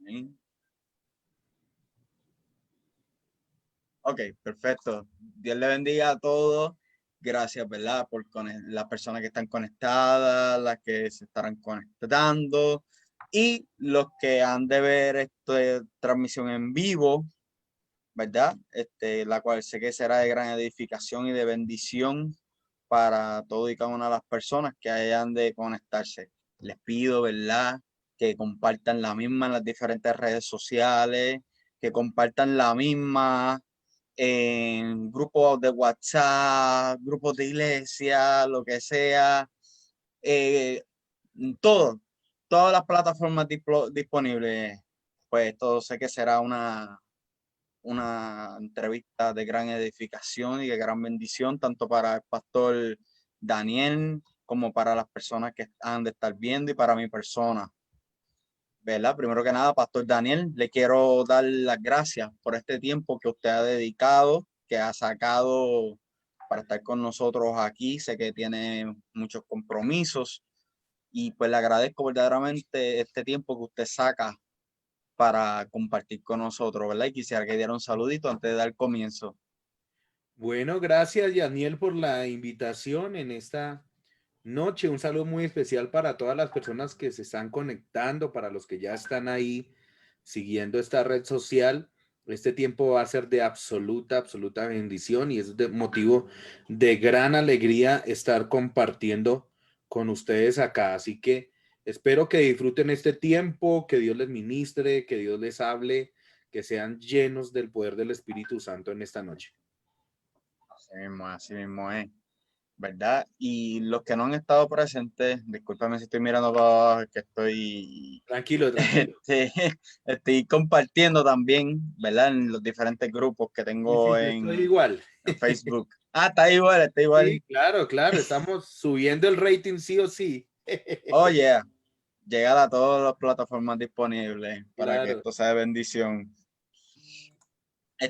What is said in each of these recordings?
Amén. Ok, perfecto. Dios le bendiga a todos. Gracias, ¿verdad? Por las personas que están conectadas, las que se estarán conectando y los que han de ver esta transmisión en vivo, ¿verdad? La cual sé que será de gran edificación y de bendición para todo y cada una de las personas que hayan de conectarse. Les pido, ¿verdad? Que compartan la misma en las diferentes redes sociales, que compartan la misma en grupos de WhatsApp, grupos de iglesia, lo que sea, eh, todo, todas las plataformas disponibles. Pues todo sé que será una entrevista de gran edificación y de gran bendición, tanto para el pastor Daniel como para las personas que han de estar viendo y para mi persona. ¿Verdad? Primero que nada, Pastor Daniel, le quiero dar las gracias por este tiempo que usted ha dedicado, que ha sacado para estar con nosotros aquí. Sé que tiene muchos compromisos y pues le agradezco verdaderamente este tiempo que usted saca para compartir con nosotros, ¿verdad? Y quisiera que diera un saludito antes de dar comienzo. Bueno, gracias, Yaniel, por la invitación en esta noche. Un saludo muy especial para todas las personas que se están conectando, para los que ya están ahí siguiendo esta red social. Este tiempo va a ser de absoluta bendición y es de motivo de gran alegría estar compartiendo con ustedes acá. Así que espero que disfruten este tiempo, que Dios les ministre, que Dios les hable, que sean llenos del poder del Espíritu Santo en esta noche. Así mismo es, ¿verdad? Y los que no han estado presentes, discúlpame si estoy mirando para abajo, es que estoy Tranquilo, tranquilo. Este, estoy compartiendo también, ¿verdad? En los diferentes grupos que Sí, tengo sí, yo estoy igual. en Facebook. Ah, está igual, está igual. Sí, claro, claro, estamos subiendo el rating sí o sí. Oye, llegar a todas las plataformas disponibles para que Claro. esto sea de bendición.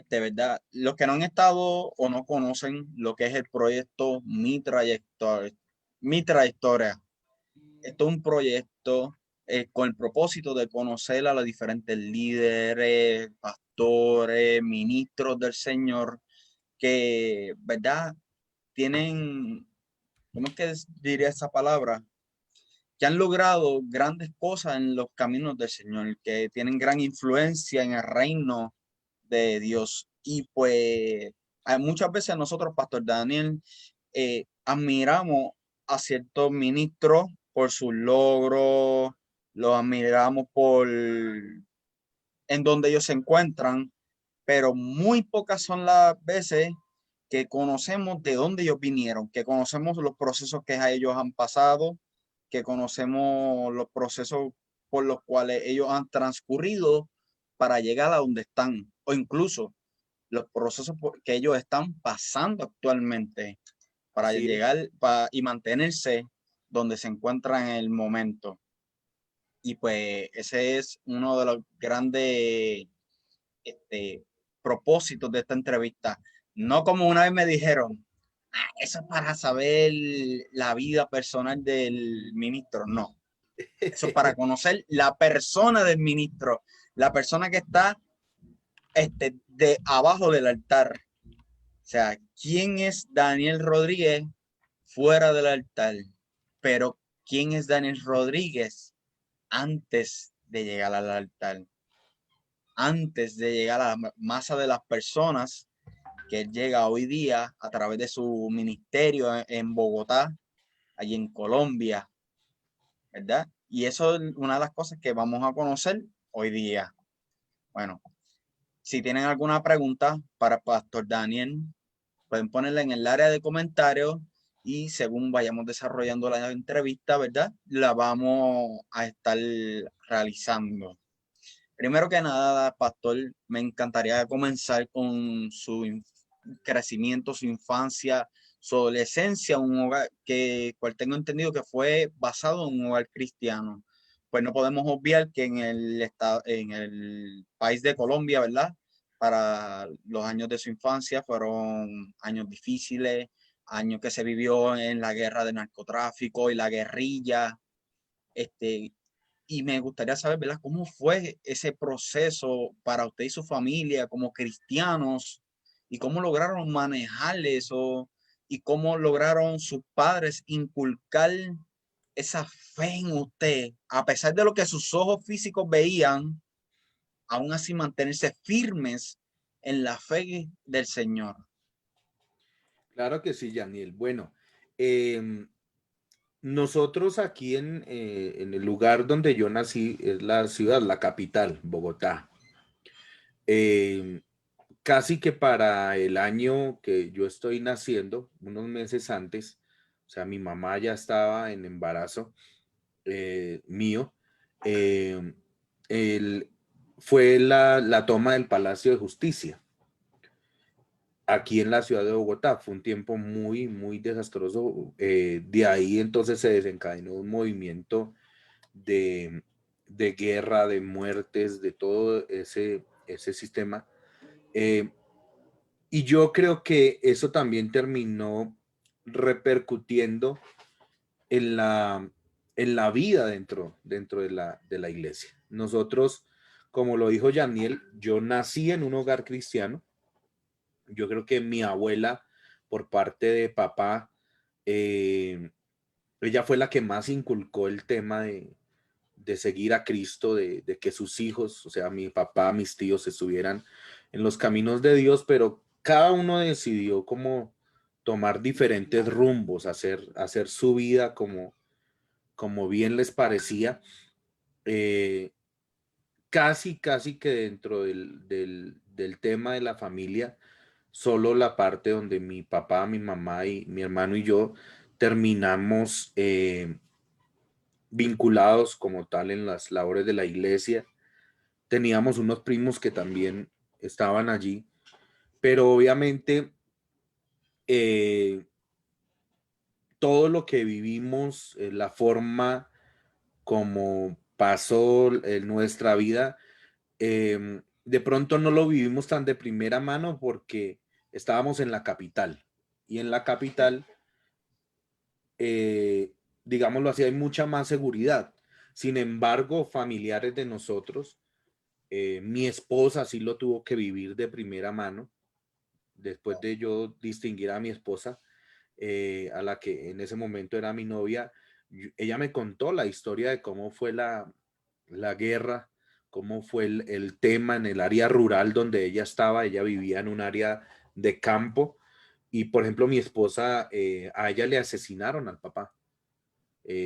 ¿Verdad? Los que no han estado o no conocen lo que es el proyecto Mi Trayectoria. Esto es un proyecto con el propósito de conocer a los diferentes líderes, pastores, ministros del Señor que, ¿verdad? Tienen, ¿cómo es que diría esa palabra? Que han logrado grandes cosas en los caminos del Señor, que tienen gran influencia en el reino de Dios. Y pues muchas veces nosotros, Pastor Daniel, admiramos a ciertos ministros por sus logros, los admiramos por en donde ellos se encuentran, pero muy pocas son las veces que conocemos de dónde ellos vinieron, que conocemos los procesos que a ellos han pasado, que conocemos los procesos por los cuales ellos han transcurrido para llegar a donde están, o incluso los procesos que ellos están pasando actualmente para Así es. llegar y mantenerse donde se encuentran en el momento. Y pues ese es uno de los grandes este, propósitos de esta entrevista. No como una vez me dijeron, eso es para saber la vida personal del ministro. No, eso es para conocer la persona del ministro, la persona que está de abajo del altar. O sea, ¿quién es Daniel Rodríguez fuera del altar? Pero ¿quién es Daniel Rodríguez antes de llegar al altar? Antes de llegar a la masa de las personas que él llega hoy día a través de su ministerio en Bogotá, allí en Colombia, ¿verdad? Y eso es una de las cosas que vamos a conocer hoy día. Bueno, si tienen alguna pregunta para Pastor Daniel, pueden ponerla en el área de comentarios y según vayamos desarrollando la entrevista, ¿verdad? La vamos a estar realizando. Primero que nada, Pastor, me encantaría comenzar con su crecimiento, su infancia, su adolescencia, un hogar cual tengo entendido que fue basado en un hogar cristiano. Pues no podemos obviar que en el país de Colombia, ¿verdad? Para los años de su infancia fueron años difíciles, años que se vivió en la guerra de narcotráfico y la guerrilla. Este, y me gustaría saber, ¿verdad? ¿Cómo fue ese proceso para usted y su familia como cristianos? ¿Y cómo lograron manejar eso? ¿Y cómo lograron sus padres inculcar esa fe en usted? A pesar de lo que sus ojos físicos veían, aún así mantenerse firmes en la fe del Señor. Claro que sí, Yaniel. Bueno, em, nosotros aquí en el lugar donde yo nací, es la ciudad, la capital, Bogotá. Em, Casi que para el año que yo estoy naciendo, unos meses antes, o sea, mi mamá ya estaba en embarazo mío, em, el- fue la toma del Palacio de Justicia aquí en la ciudad de Bogotá. Fue un tiempo muy, muy desastroso. De ahí entonces se desencadenó un movimiento de, de guerra, de muertes, de todo ese sistema. Eh, y yo creo que eso también terminó repercutiendo en la vida dentro de la iglesia. Nosotros, como lo dijo Yaniel, yo nací en un hogar cristiano. Yo creo que mi abuela, por parte de papá, eh, ella fue la que más inculcó el tema de seguir a Cristo, de que sus hijos, o sea, mi papá, mis tíos, estuvieran en los caminos de Dios, pero cada uno decidió como tomar diferentes rumbos, hacer su vida como bien les parecía. Eh, casi que dentro del tema de la familia, solo la parte donde mi papá, mi mamá y mi hermano y yo terminamos vinculados como tal en las labores de la iglesia. Teníamos unos primos que también estaban allí, pero obviamente eh, todo lo que vivimos, la forma como pasó en nuestra vida, de pronto no lo vivimos tan de primera mano porque estábamos en la capital y en la Sí. capital, eh, digámoslo así, hay mucha más seguridad. Sin embargo, familiares de nosotros, mi esposa sí lo tuvo que vivir de primera mano, después de yo distinguir a mi esposa, a la que en ese momento era mi novia. Ella me contó la historia de cómo fue la guerra, cómo fue el tema en el área rural donde ella estaba. Ella vivía en un área de campo y, por ejemplo, mi esposa, a ella le asesinaron al papá.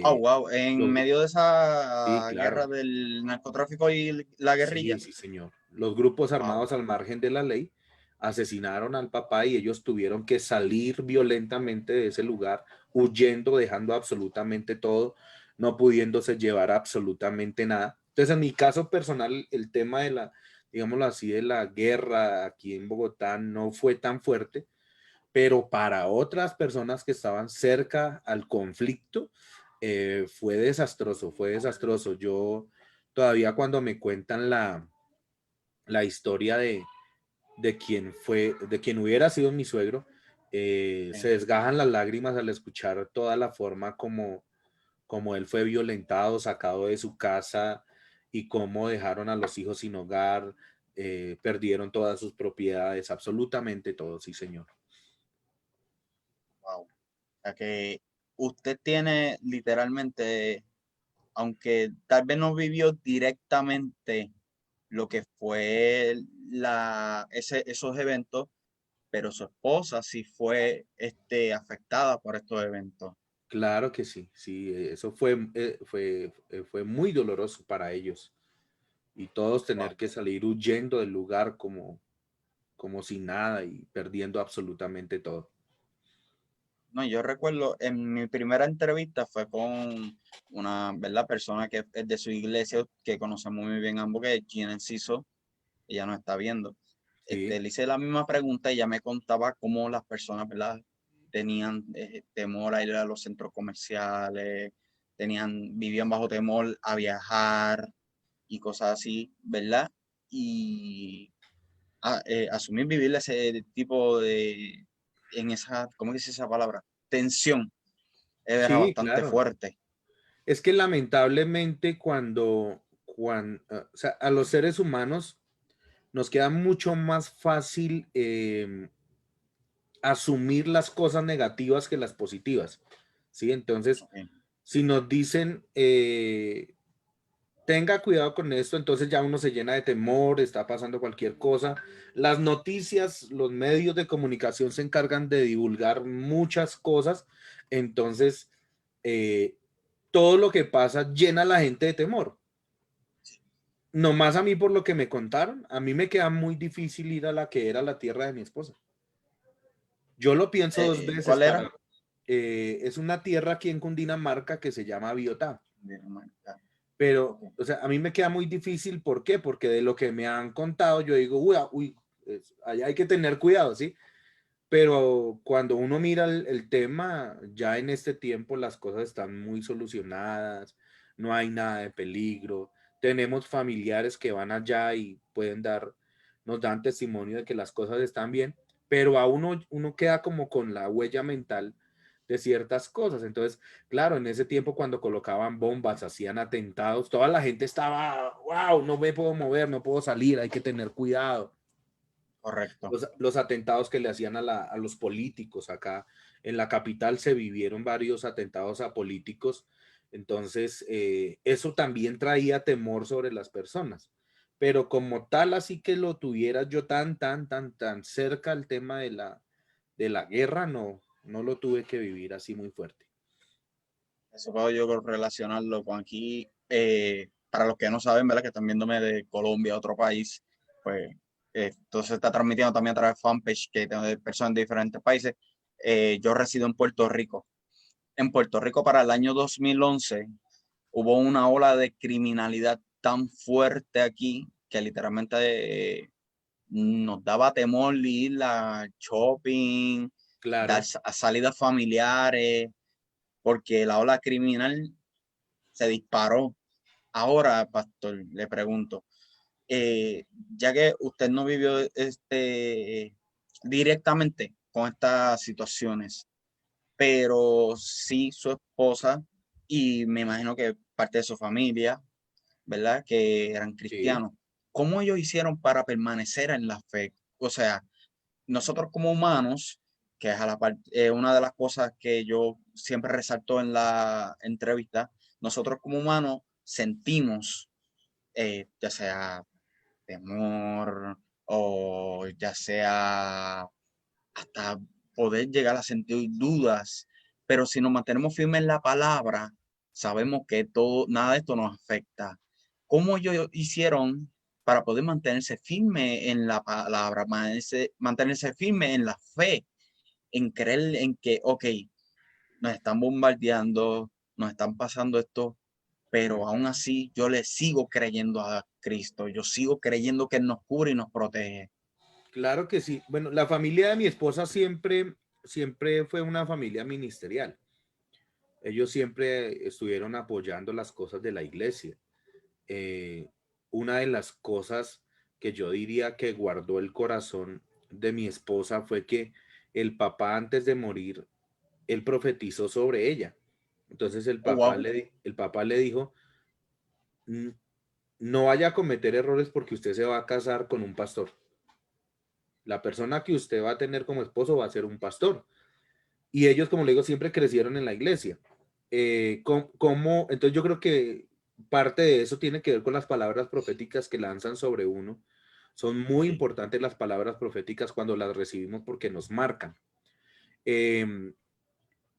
Oh, Eh, wow. En los- medio de sí, esa guerra claro. del narcotráfico y la Sí, guerrilla. sí, señor. Los grupos Wow. armados al margen de la ley asesinaron al papá y ellos tuvieron que salir violentamente de ese lugar, huyendo, dejando absolutamente todo, no pudiéndose llevar absolutamente nada. Entonces, en mi caso personal, el tema digámoslo así, de la guerra aquí en Bogotá no fue tan fuerte, pero para otras personas que estaban cerca al conflicto, fue desastroso, fue desastroso. Yo todavía cuando me cuentan la historia de quién fue, de quien hubiera sido mi suegro, se Sí. desgajan las lágrimas al escuchar toda la forma como él fue violentado, sacado de su casa y cómo dejaron a los hijos sin hogar, perdieron todas sus propiedades, absolutamente todo, sí, señor. Wow. O sea que usted tiene literalmente, aunque tal vez no vivió directamente lo que fue esos eventos, pero su esposa sí fue afectada por estos eventos. Claro que sí, sí, eso fue muy doloroso para ellos y todos Wow. tener que salir huyendo del lugar como sin nada y perdiendo absolutamente todo. No, yo recuerdo en mi primera entrevista fue con una, ¿verdad? Persona que es de su iglesia, que conocemos muy bien ambos, que es Gina Enciso, ella nos está viendo. Sí, Le hice la misma pregunta y ella me contaba cómo las personas, ¿verdad? Tenían temor a ir a los centros comerciales, vivían bajo temor a viajar y cosas así, ¿verdad? Y asumir vivir ese tipo en esa, ¿cómo dice esa palabra? Tensión, era sí, bastante claro. fuerte. Es que lamentablemente o sea, a los seres humanos nos queda mucho más fácil asumir las cosas negativas que las positivas, ¿sí? Entonces, Ok, si nos dicen, tenga cuidado con esto, entonces ya uno se llena de temor, está pasando cualquier cosa. Las noticias, los medios de comunicación se encargan de divulgar muchas cosas, entonces eh, todo lo que pasa llena a la gente de temor. Nomás a mí por lo que me contaron, a mí me queda muy difícil ir a la que era la tierra de mi esposa. Yo lo pienso dos veces ¿cuál era? es una tierra aquí en Cundinamarca que se llama Biotá. Dinamarca. Pero, Ok. o sea, a mí me queda muy difícil, ¿por qué? Porque de lo que me han contado, yo digo, uy, allá hay que tener cuidado, ¿sí? Pero cuando uno mira el tema, ya en este tiempo las cosas están muy solucionadas, no hay nada de peligro, tenemos familiares que van allá y pueden nos dan testimonio de que las cosas están bien, pero a uno queda como con la huella mental de ciertas cosas. Entonces, claro, en ese tiempo cuando colocaban bombas, hacían atentados, toda la gente estaba, wow, no me puedo mover, no puedo salir, hay que tener cuidado. Correcto. Los atentados que le hacían a los políticos acá en la capital se vivieron varios atentados a políticos, entonces eso también traía temor sobre las personas, pero como tal así que lo tuviera yo tan cerca al tema de la guerra, no lo tuve que vivir así muy fuerte. Eso puedo yo relacionarlo con aquí. Para los que no saben, ¿verdad? Que están viéndome de Colombia, otro país, pues esto se está transmitiendo también a través de fanpage que tengo de personas de diferentes países. Yo resido en Puerto Rico. En Puerto Rico para el año 2011 hubo una ola de criminalidad tan fuerte aquí que literalmente nos daba temor ir a shopping, dar Claro, a salidas familiares, porque la ola criminal se disparó. Ahora, pastor, le pregunto, ya que usted no vivió directamente con estas situaciones, pero sí su esposa y me imagino que parte de su familia, ¿verdad? Que eran sí, cristianos. ¿Cómo ellos hicieron para permanecer en la fe? O sea, nosotros como humanos, que es a la una de las cosas que yo siempre resalto en la entrevista, nosotros como humanos sentimos, ya sea temor o ya sea hasta poder llegar a sentir dudas, pero si nos mantenemos firmes en la palabra, sabemos que todo, nada de esto nos afecta. ¿Cómo ellos hicieron para poder mantenerse firme en la palabra, mantenerse firme en la fe, en creer en que, ok, nos están bombardeando, nos están pasando esto, pero aún así yo le sigo creyendo a Cristo, yo sigo creyendo que Él nos cubre y nos protege? claro que sí. Bueno, la familia de mi esposa siempre fue una familia ministerial. Ellos siempre estuvieron apoyando las cosas de la iglesia. eh, una de las cosas que yo diría que guardó el corazón de mi esposa fue que el papá antes de morir, él profetizó sobre ella. Entonces Oh, wow. el papá le dijo, no vaya a cometer errores porque usted se va a casar con un pastor. La persona que usted va a tener como esposo va a ser un pastor. Y ellos, como le digo, siempre crecieron en la iglesia. Entonces yo creo que parte de eso tiene que ver con las palabras proféticas que lanzan sobre uno. Son muy Sí, importantes las palabras proféticas cuando las recibimos porque nos marcan. Eh,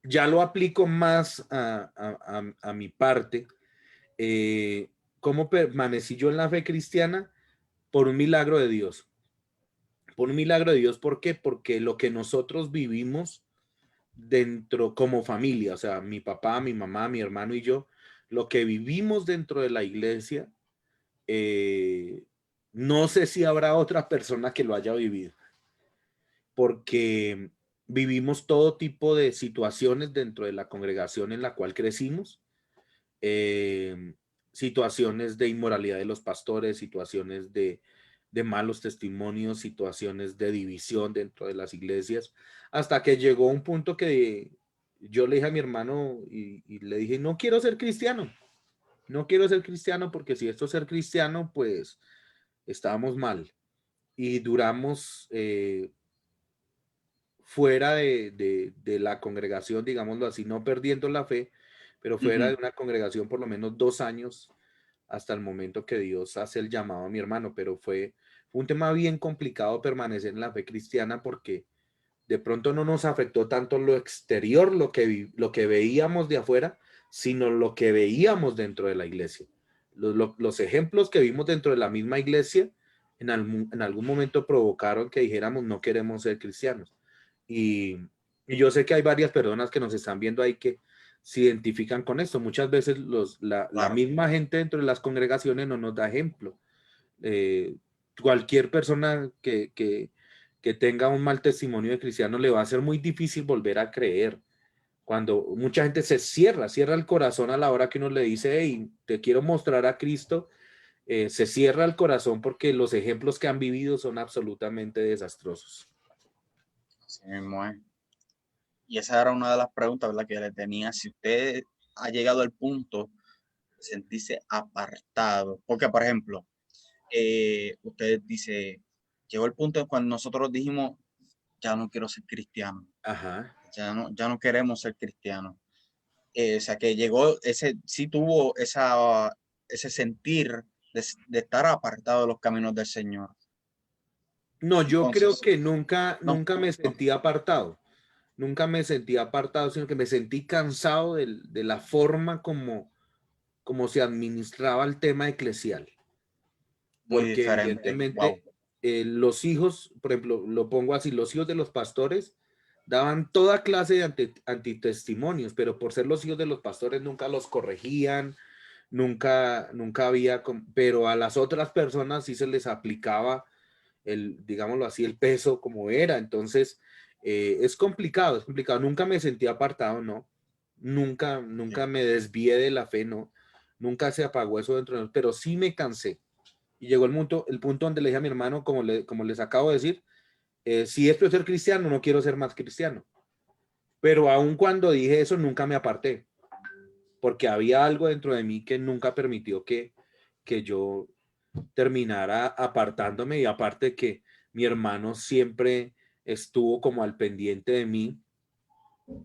ya lo aplico más a mi parte. ¿Cómo permanecí yo en la fe cristiana? Por un milagro de Dios. Por un milagro de Dios, ¿por qué? Porque lo que nosotros vivimos dentro como familia, o sea, mi papá, mi mamá, mi hermano y yo, lo que vivimos dentro de la iglesia, eh, no sé si habrá otra persona que lo haya vivido, porque vivimos todo tipo de situaciones dentro de la congregación en la cual crecimos, eh, situaciones de inmoralidad de los pastores, situaciones de malos testimonios, situaciones de división dentro de las iglesias, hasta que llegó un punto que yo le dije a mi hermano y le dije, no quiero ser cristiano, no quiero ser cristiano porque si esto es ser cristiano, pues estábamos mal. Y duramos fuera de la congregación, digámoslo así, no perdiendo la fe, pero fuera de Ujú. una congregación por lo menos 2 años hasta el momento que Dios hace el llamado a mi hermano, pero fue un tema bien complicado permanecer en la fe cristiana porque de pronto no nos afectó tanto lo exterior, lo que veíamos de afuera, sino lo que veíamos dentro de la iglesia. Los ejemplos que vimos dentro de la misma iglesia en algún momento provocaron que dijéramos no queremos ser cristianos. Y, y yo sé que hay varias personas que nos están viendo ahí que se identifican con esto. Muchas veces la Claro. misma gente dentro de las congregaciones no nos da ejemplo. Eh, Cualquier persona que tenga un mal testimonio de cristiano le va a ser muy difícil volver a creer. Cuando mucha gente cierra el corazón a la hora que uno le dice, hey, te quiero mostrar a Cristo, se cierra el corazón porque los ejemplos que han vivido son absolutamente desastrosos. Así mismo es. Y esa era una de las preguntas, ¿verdad?, que le tenía. Si usted ha llegado al punto de sentirse apartado. Porque, por ejemplo, usted dice, llegó el punto en cuando nosotros dijimos, ya no quiero ser cristiano, Ajá. ya no queremos ser cristianos. O sea, que llegó sí tuvo ese sentir de estar apartado de los caminos del Señor. No, yo creo Entonces, que nunca, no, nunca me no, sentí apartado. Nunca me sentí apartado, sino que me sentí cansado de la forma como se administraba el tema eclesial. muy Porque diferente. Wow. evidentemente los hijos, por ejemplo, lo pongo así, los hijos de los pastores daban toda clase de antitestimonios, pero por ser los hijos de los pastores nunca los corregían, nunca había, pero a las otras personas sí se les aplicaba digámoslo así, el peso como era. Entonces, es complicado, es complicado. Nunca me sentí apartado, no. Nunca me desvié de la fe, no. Nunca se apagó eso dentro de nosotros, pero sí me cansé. Y llegó el punto donde le dije a mi hermano, como les acabo de decir, si esto es ser cristiano, no quiero ser más cristiano. Pero aun cuando dije eso, nunca me aparté, porque había algo dentro de mí que nunca permitió que yo terminara apartándome y aparte que mi hermano siempre estuvo como al pendiente de mí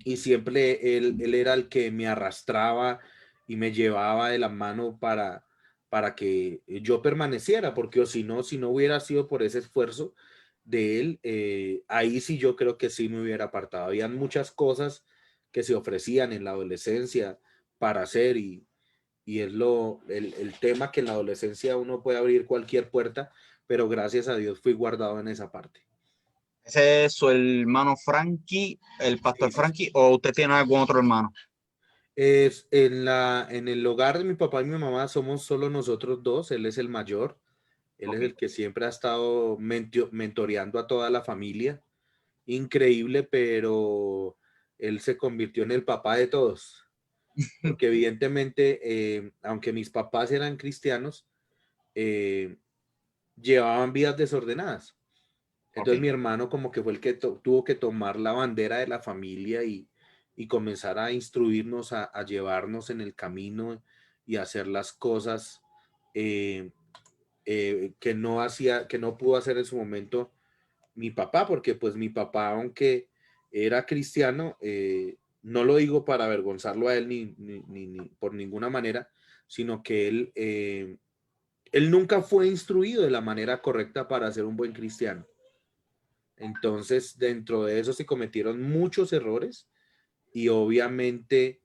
y siempre él era el que me arrastraba y me llevaba de la mano para que yo permaneciera, porque o si no hubiera sido por ese esfuerzo de él, ahí sí yo creo que sí me hubiera apartado. Habían muchas cosas que se ofrecían en la adolescencia para hacer y es el tema que en la adolescencia uno puede abrir cualquier puerta, pero gracias a Dios fui guardado en esa parte. ¿Ese es su hermano Frankie, el pastor Sí, sí, sí. Frankie, o usted tiene algún otro hermano? Es en el hogar de mi papá y mi mamá somos solo nosotros dos, él es el mayor, él es Ok. el que siempre ha estado mentoreando a toda la familia, increíble, pero él se convirtió en el papá de todos, porque evidentemente, aunque mis papás eran cristianos, eh, llevaban vidas desordenadas. Ok. Entonces mi hermano como que fue el que tuvo que tomar la bandera de la familia y comenzar a instruirnos, a llevarnos en el camino y a hacer las cosas eh, que no pudo hacer en su momento mi papá, porque pues mi papá, aunque era cristiano, no lo digo para avergonzarlo a él ni por ninguna manera, sino que él nunca fue instruido de la manera correcta para ser un buen cristiano. Entonces, dentro de eso se cometieron muchos errores y obviamente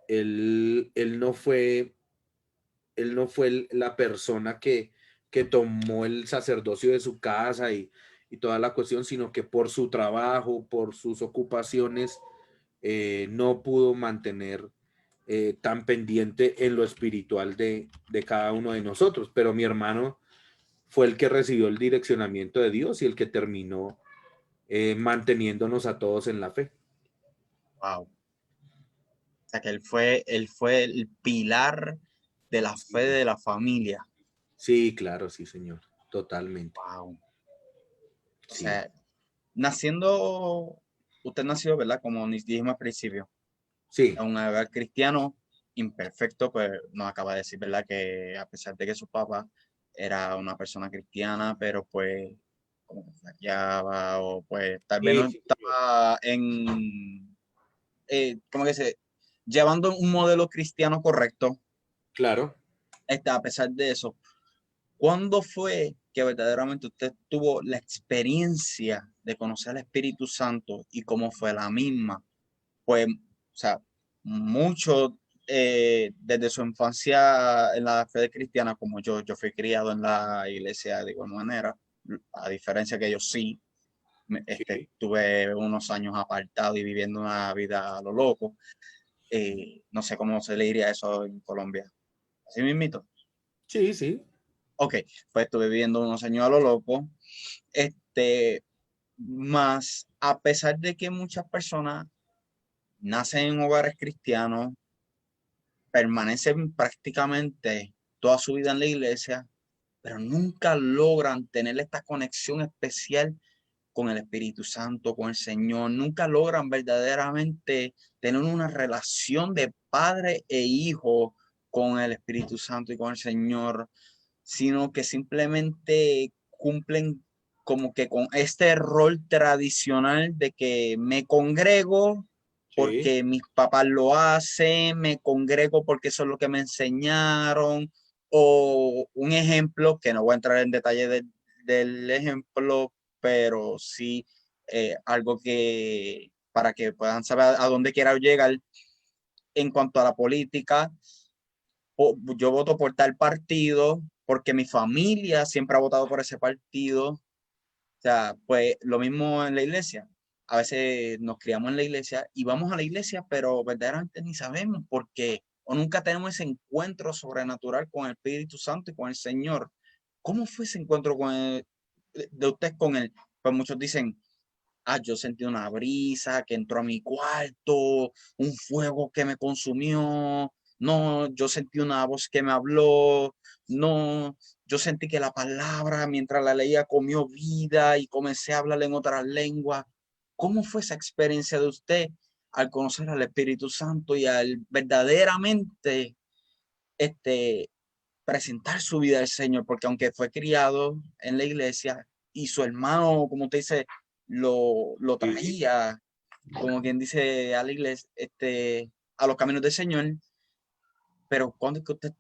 él no fue, la persona que tomó el sacerdocio de su casa y toda la cuestión, sino que por su trabajo, por sus ocupaciones, no pudo mantener tan pendiente en lo espiritual de cada uno de nosotros. Pero mi hermano fue el que recibió el direccionamiento de Dios y el que terminó manteniéndonos a todos en la fe. Wow. O sea, que él fue el pilar de la fe Sí, de la familia. sí, claro, sí, señor, totalmente. Wow. O Sí, sea, naciendo, usted nació, ¿verdad? Como dijimos al principio. Sí, en un hogar cristiano imperfecto, pues nos acaba de decir, ¿verdad? Que a pesar de que su papá era una persona cristiana, pero pues como que flaqueaba o pues tal vez no sí, sí, señor. estaba ¿cómo que se? Llevando un modelo cristiano correcto, Claro. a pesar de eso, ¿cuándo fue que verdaderamente usted tuvo la experiencia de conocer al Espíritu Santo y cómo fue la misma? Pues, o sea, mucho desde su infancia en la fe cristiana, como yo fui criado en la iglesia de igual manera, a diferencia que yo sí, Sí, tuve unos años apartado y viviendo una vida a lo loco. No sé cómo se le diría eso en Colombia. Así mismito. sí, sí. Ok, pues estuve viviendo unos años a lo loco. Este, Más a pesar de que muchas personas nacen en hogares cristianos, permanecen prácticamente toda su vida en la iglesia, pero nunca logran tener esta conexión especial con el Espíritu Santo, con el Señor, nunca logran verdaderamente tener una relación de padre e hijo con el Espíritu Santo y con el Señor, sino que simplemente cumplen como que con este rol tradicional de que me congrego Sí. porque mis papás lo hacen, me congrego porque eso es lo que me enseñaron, o un ejemplo, que no voy a entrar en detalle del ejemplo, pero sí algo que para que puedan saber a dónde quiera llegar en cuanto a la política, yo voto por tal partido porque mi familia siempre ha votado por ese partido. O sea, pues lo mismo en la iglesia. A veces nos criamos en la iglesia y vamos a la iglesia, pero verdaderamente ni sabemos por qué o nunca tenemos ese encuentro sobrenatural con el Espíritu Santo y con el Señor. ¿Cómo fue ese encuentro de usted con él? Pues muchos dicen, yo sentí una brisa que entró a mi cuarto, un fuego que me consumió, no, yo sentí una voz que me habló, no, yo sentí que la palabra mientras la leía comió vida y comencé a hablar en otras lenguas. ¿Cómo fue esa experiencia de usted al conocer al Espíritu Santo y al verdaderamente este, presentar su vida al Señor? Porque aunque fue criado en la iglesia y su hermano, como usted dice, lo Sí. traía, como quien dice, a la iglesia, a los caminos del Señor, pero cuando es que usted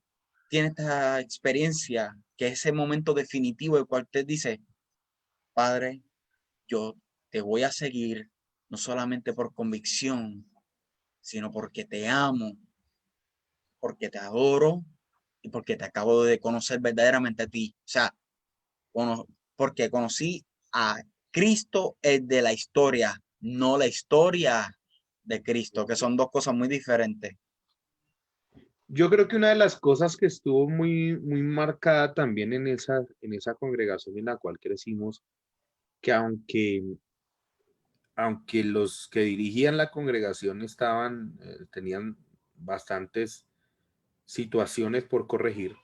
tiene esta experiencia, que es ese momento definitivo el cual usted dice, Padre, yo te voy a seguir, no solamente por convicción, sino porque te amo, porque te adoro y porque te acabo de conocer verdaderamente a ti. O sea, porque conocí a Cristo el de la historia, no la historia de Cristo, que son dos cosas muy diferentes. Yo creo que una de las cosas que estuvo muy, muy marcada también en esa congregación en la cual crecimos, que aunque los que dirigían la congregación tenían bastantes situaciones por corregir,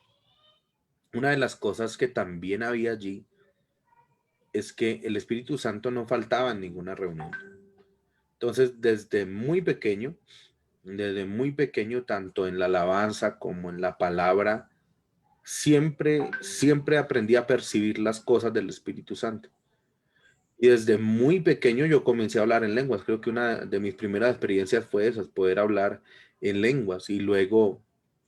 una de las cosas que también había allí es que el Espíritu Santo no faltaba en ninguna reunión. Entonces, desde muy pequeño, tanto en la alabanza como en la palabra, siempre aprendí a percibir las cosas del Espíritu Santo. Y desde muy pequeño yo comencé a hablar en lenguas. Creo que una de mis primeras experiencias fue esa, poder hablar en lenguas y luego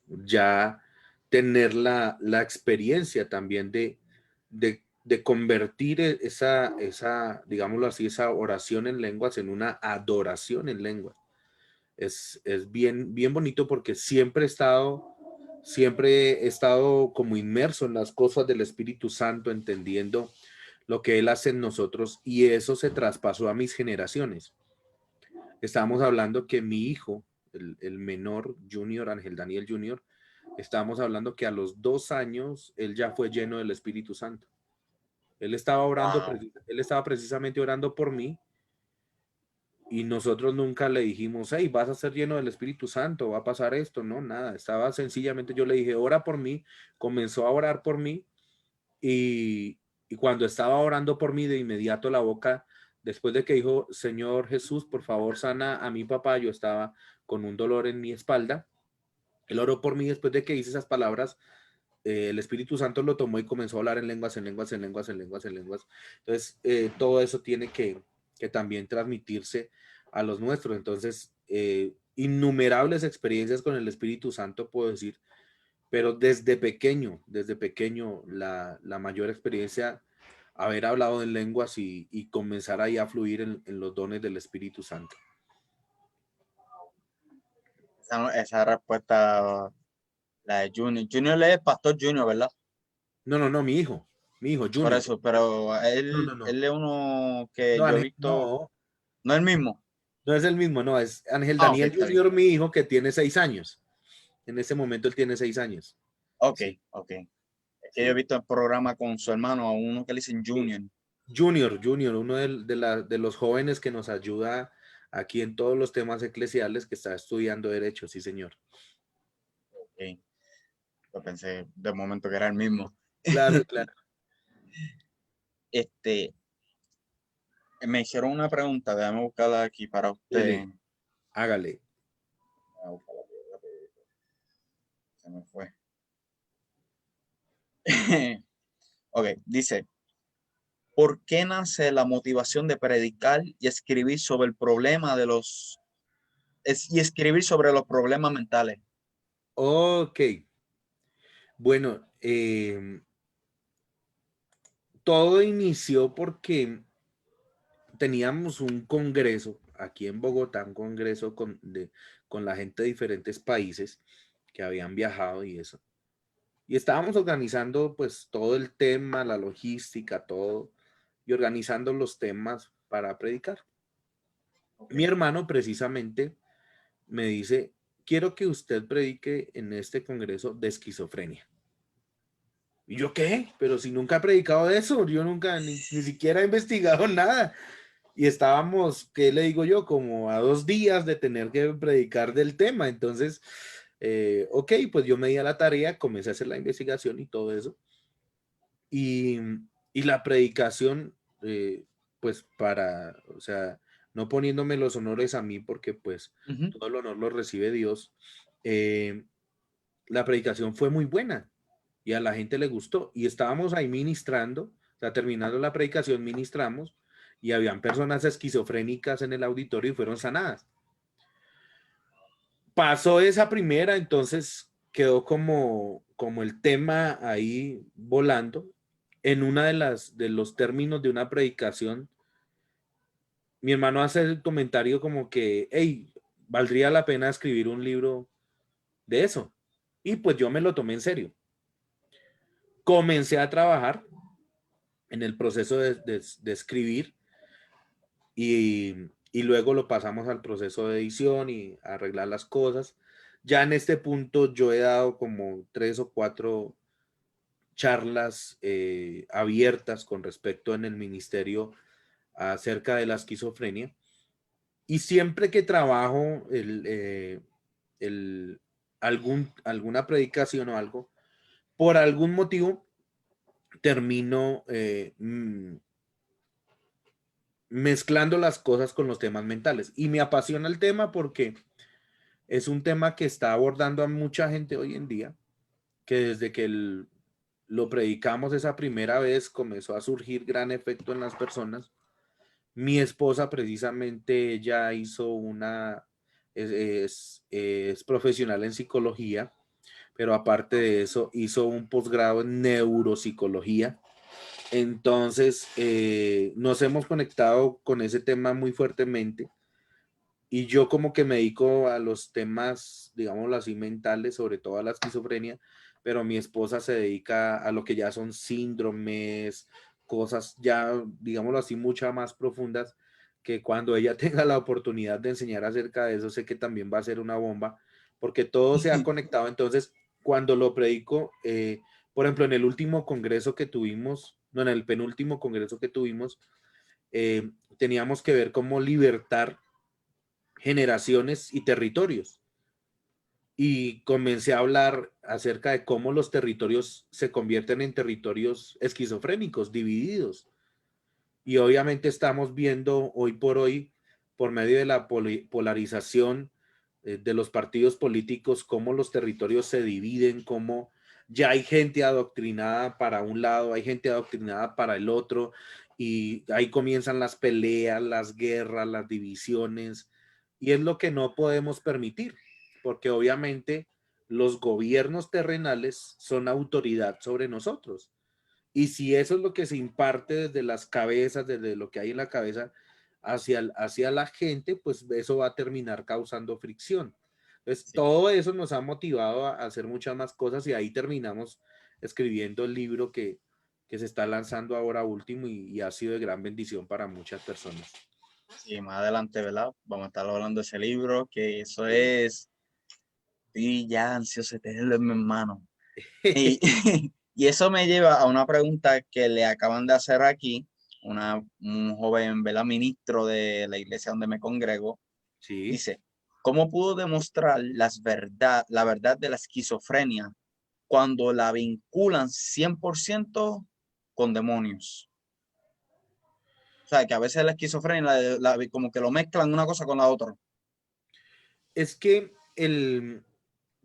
ya tener la experiencia también de convertir digámoslo así, esa oración en lenguas en una adoración en lenguas. Es bien, bien bonito porque siempre he estado como inmerso en las cosas del Espíritu Santo, entendiendo lo que Él hace en nosotros y eso se traspasó a mis generaciones. Estábamos hablando que mi hijo, el menor Junior, Ángel Daniel Junior, estábamos hablando que a los 2 años él ya fue lleno del Espíritu Santo. Él estaba orando, Wow. él estaba precisamente orando por mí y nosotros nunca le dijimos, hey, vas a ser lleno del Espíritu Santo, va a pasar esto, no, nada. Estaba sencillamente, yo le dije, ora por mí, comenzó a orar por mí y, y cuando estaba orando por mí, de inmediato la boca, después de que dijo, Señor Jesús, por favor, sana a mi papá, yo estaba con un dolor en mi espalda. Él oró por mí después de que hice esas palabras. El Espíritu Santo lo tomó y comenzó a hablar en lenguas, en lenguas, en lenguas, en lenguas, en lenguas. Entonces, todo eso tiene que también transmitirse a los nuestros. Entonces, innumerables experiencias con el Espíritu Santo, puedo decir, pero desde pequeño, la mayor experiencia, haber hablado en lenguas y comenzar ahí a fluir en los dones del Espíritu Santo. Esa respuesta, la de Junior. Junior es Pastor Junior, ¿verdad? No, mi hijo, Por Junior. eso, pero No, él, no, no. él es uno que No, yo he Ángel, visto, no, no es el mismo. no es el mismo, no, es Ángel Ah, ok, Daniel está bien. Junior, mi hijo, que tiene 6 años. En ese momento él tiene 6 años. Ok, Sí, ok. Es que yo he sí. visto el programa con su hermano, a uno que le dicen Sí. Junior. Junior, uno de los jóvenes que nos ayuda aquí en todos los temas eclesiales, que está estudiando Derecho, sí, señor. Ok. Yo pensé de momento que era el mismo. Claro, claro. Este, me hicieron una pregunta, déjame buscarla aquí para usted. Dele, hágale. Voy a buscarla aquí rapidito. Se me fue. Ok, dice, ¿por qué nace la motivación de predicar y escribir sobre el problema de y escribir sobre los problemas mentales? Ok. Bueno, todo inició porque teníamos un congreso aquí en Bogotá, un congreso con la gente de diferentes países que habían viajado y eso. Y estábamos organizando pues todo el tema, la logística, todo, y organizando los temas para predicar. Ok, Mi hermano precisamente me dice, quiero que usted predique en este congreso de esquizofrenia. ¿Y yo qué? Pero si nunca he predicado de eso, yo nunca ni siquiera he investigado nada. Y estábamos, ¿qué le digo yo? Como a 2 días de tener que predicar del tema. Entonces, ok, pues yo me di a la tarea, comencé a hacer la investigación y todo eso. Y, y la predicación, pues o sea, no poniéndome los honores a mí, porque pues ujú, todo el honor lo recibe Dios, eh, la predicación fue muy buena y a la gente le gustó. Y estábamos ahí ministrando, o sea, terminando la predicación, ministramos y habían personas esquizofrénicas en el auditorio y fueron sanadas. Pasó esa primera, entonces quedó como el tema ahí volando. En una de los términos de una predicación, mi hermano hace el comentario como que, hey, valdría la pena escribir un libro de eso. Y pues yo me lo tomé en serio. Comencé a trabajar en el proceso de escribir y luego lo pasamos al proceso de edición y arreglar las cosas. Ya en este punto yo he dado como 3 o 4 charlas abiertas con respecto en el ministerio acerca de la esquizofrenia. Y siempre que trabajo el, alguna predicación o algo, por algún motivo termino mezclando las cosas con los temas mentales. Y me apasiona el tema porque es un tema que está abordando a mucha gente hoy en día, que desde que lo predicamos esa primera vez comenzó a surgir gran efecto en las personas. Mi esposa precisamente, ella hizo es profesional en psicología, pero aparte de eso hizo un posgrado en neuropsicología. Entonces, nos hemos conectado con ese tema muy fuertemente y yo como que me dedico a los temas, digámoslo así, mentales, sobre todo a la esquizofrenia, pero mi esposa se dedica a lo que ya son síndromes, cosas ya, digámoslo así, mucho más profundas, que cuando ella tenga la oportunidad de enseñar acerca de eso, sé que también va a ser una bomba, porque todo se ha conectado. Entonces, cuando lo predico, por ejemplo, en el último congreso que tuvimos, no, en el penúltimo congreso que tuvimos, teníamos que ver cómo libertar generaciones y territorios. Y comencé a hablar acerca de cómo los territorios se convierten en territorios esquizofrénicos, divididos. Y obviamente estamos viendo hoy por hoy, por medio de la polarización, de los partidos políticos, cómo los territorios se dividen, cómo ya hay gente adoctrinada para un lado, hay gente adoctrinada para el otro, y ahí comienzan las peleas, las guerras, las divisiones, y es lo que no podemos permitir, porque obviamente los gobiernos terrenales son autoridad sobre nosotros. Y si eso es lo que se imparte desde las cabezas, desde lo que hay en la cabeza hacia la gente, pues eso va a terminar causando fricción. Entonces, Sí. todo eso nos ha motivado a hacer muchas más cosas y ahí terminamos escribiendo el libro que se está lanzando ahora último y ha sido de gran bendición para muchas personas. Sí, más adelante, ¿verdad? Vamos a estar hablando de ese libro, que eso Sí. es, y ya ansioso de tenerlo en mis manos. Y, y eso me lleva a una pregunta que le acaban de hacer aquí, un joven, ¿verdad? Ministro de la iglesia donde me congrego. Sí. Dice, ¿cómo pudo demostrar la verdad de la esquizofrenia cuando la vinculan 100% con demonios? O sea, que a veces la esquizofrenia como que lo mezclan una cosa con la otra. Es que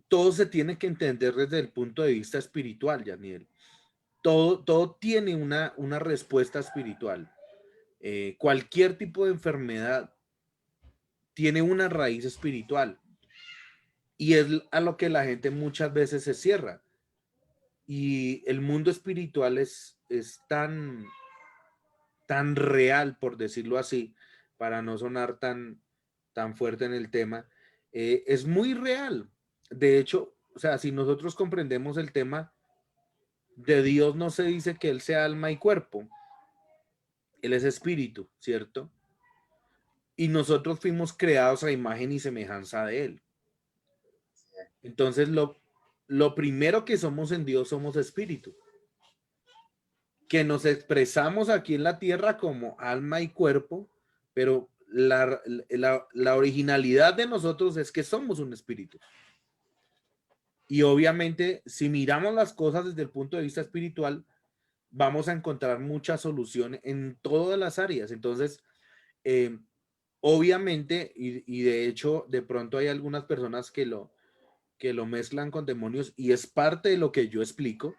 todo se tiene que entender desde el punto de vista espiritual, Daniel. Todo tiene una respuesta espiritual. Cualquier tipo de enfermedad tiene una raíz espiritual y es a lo que la gente muchas veces se cierra. Y el mundo espiritual es tan real, por decirlo así, para no sonar tan fuerte en el tema, es muy real. De hecho, o sea, si nosotros comprendemos el tema de Dios, no se dice que Él sea alma y cuerpo, Él es espíritu, ¿cierto? Y nosotros fuimos creados a imagen y semejanza de Él. Entonces, lo primero que somos en Dios somos espíritu, que nos expresamos aquí en la tierra como alma y cuerpo, pero la originalidad de nosotros es que somos un espíritu. Y obviamente, si miramos las cosas desde el punto de vista espiritual, vamos a encontrar muchas soluciones en todas las áreas. Entonces, eh, obviamente, y de hecho, de pronto hay algunas personas que lo mezclan con demonios y es parte de lo que yo explico,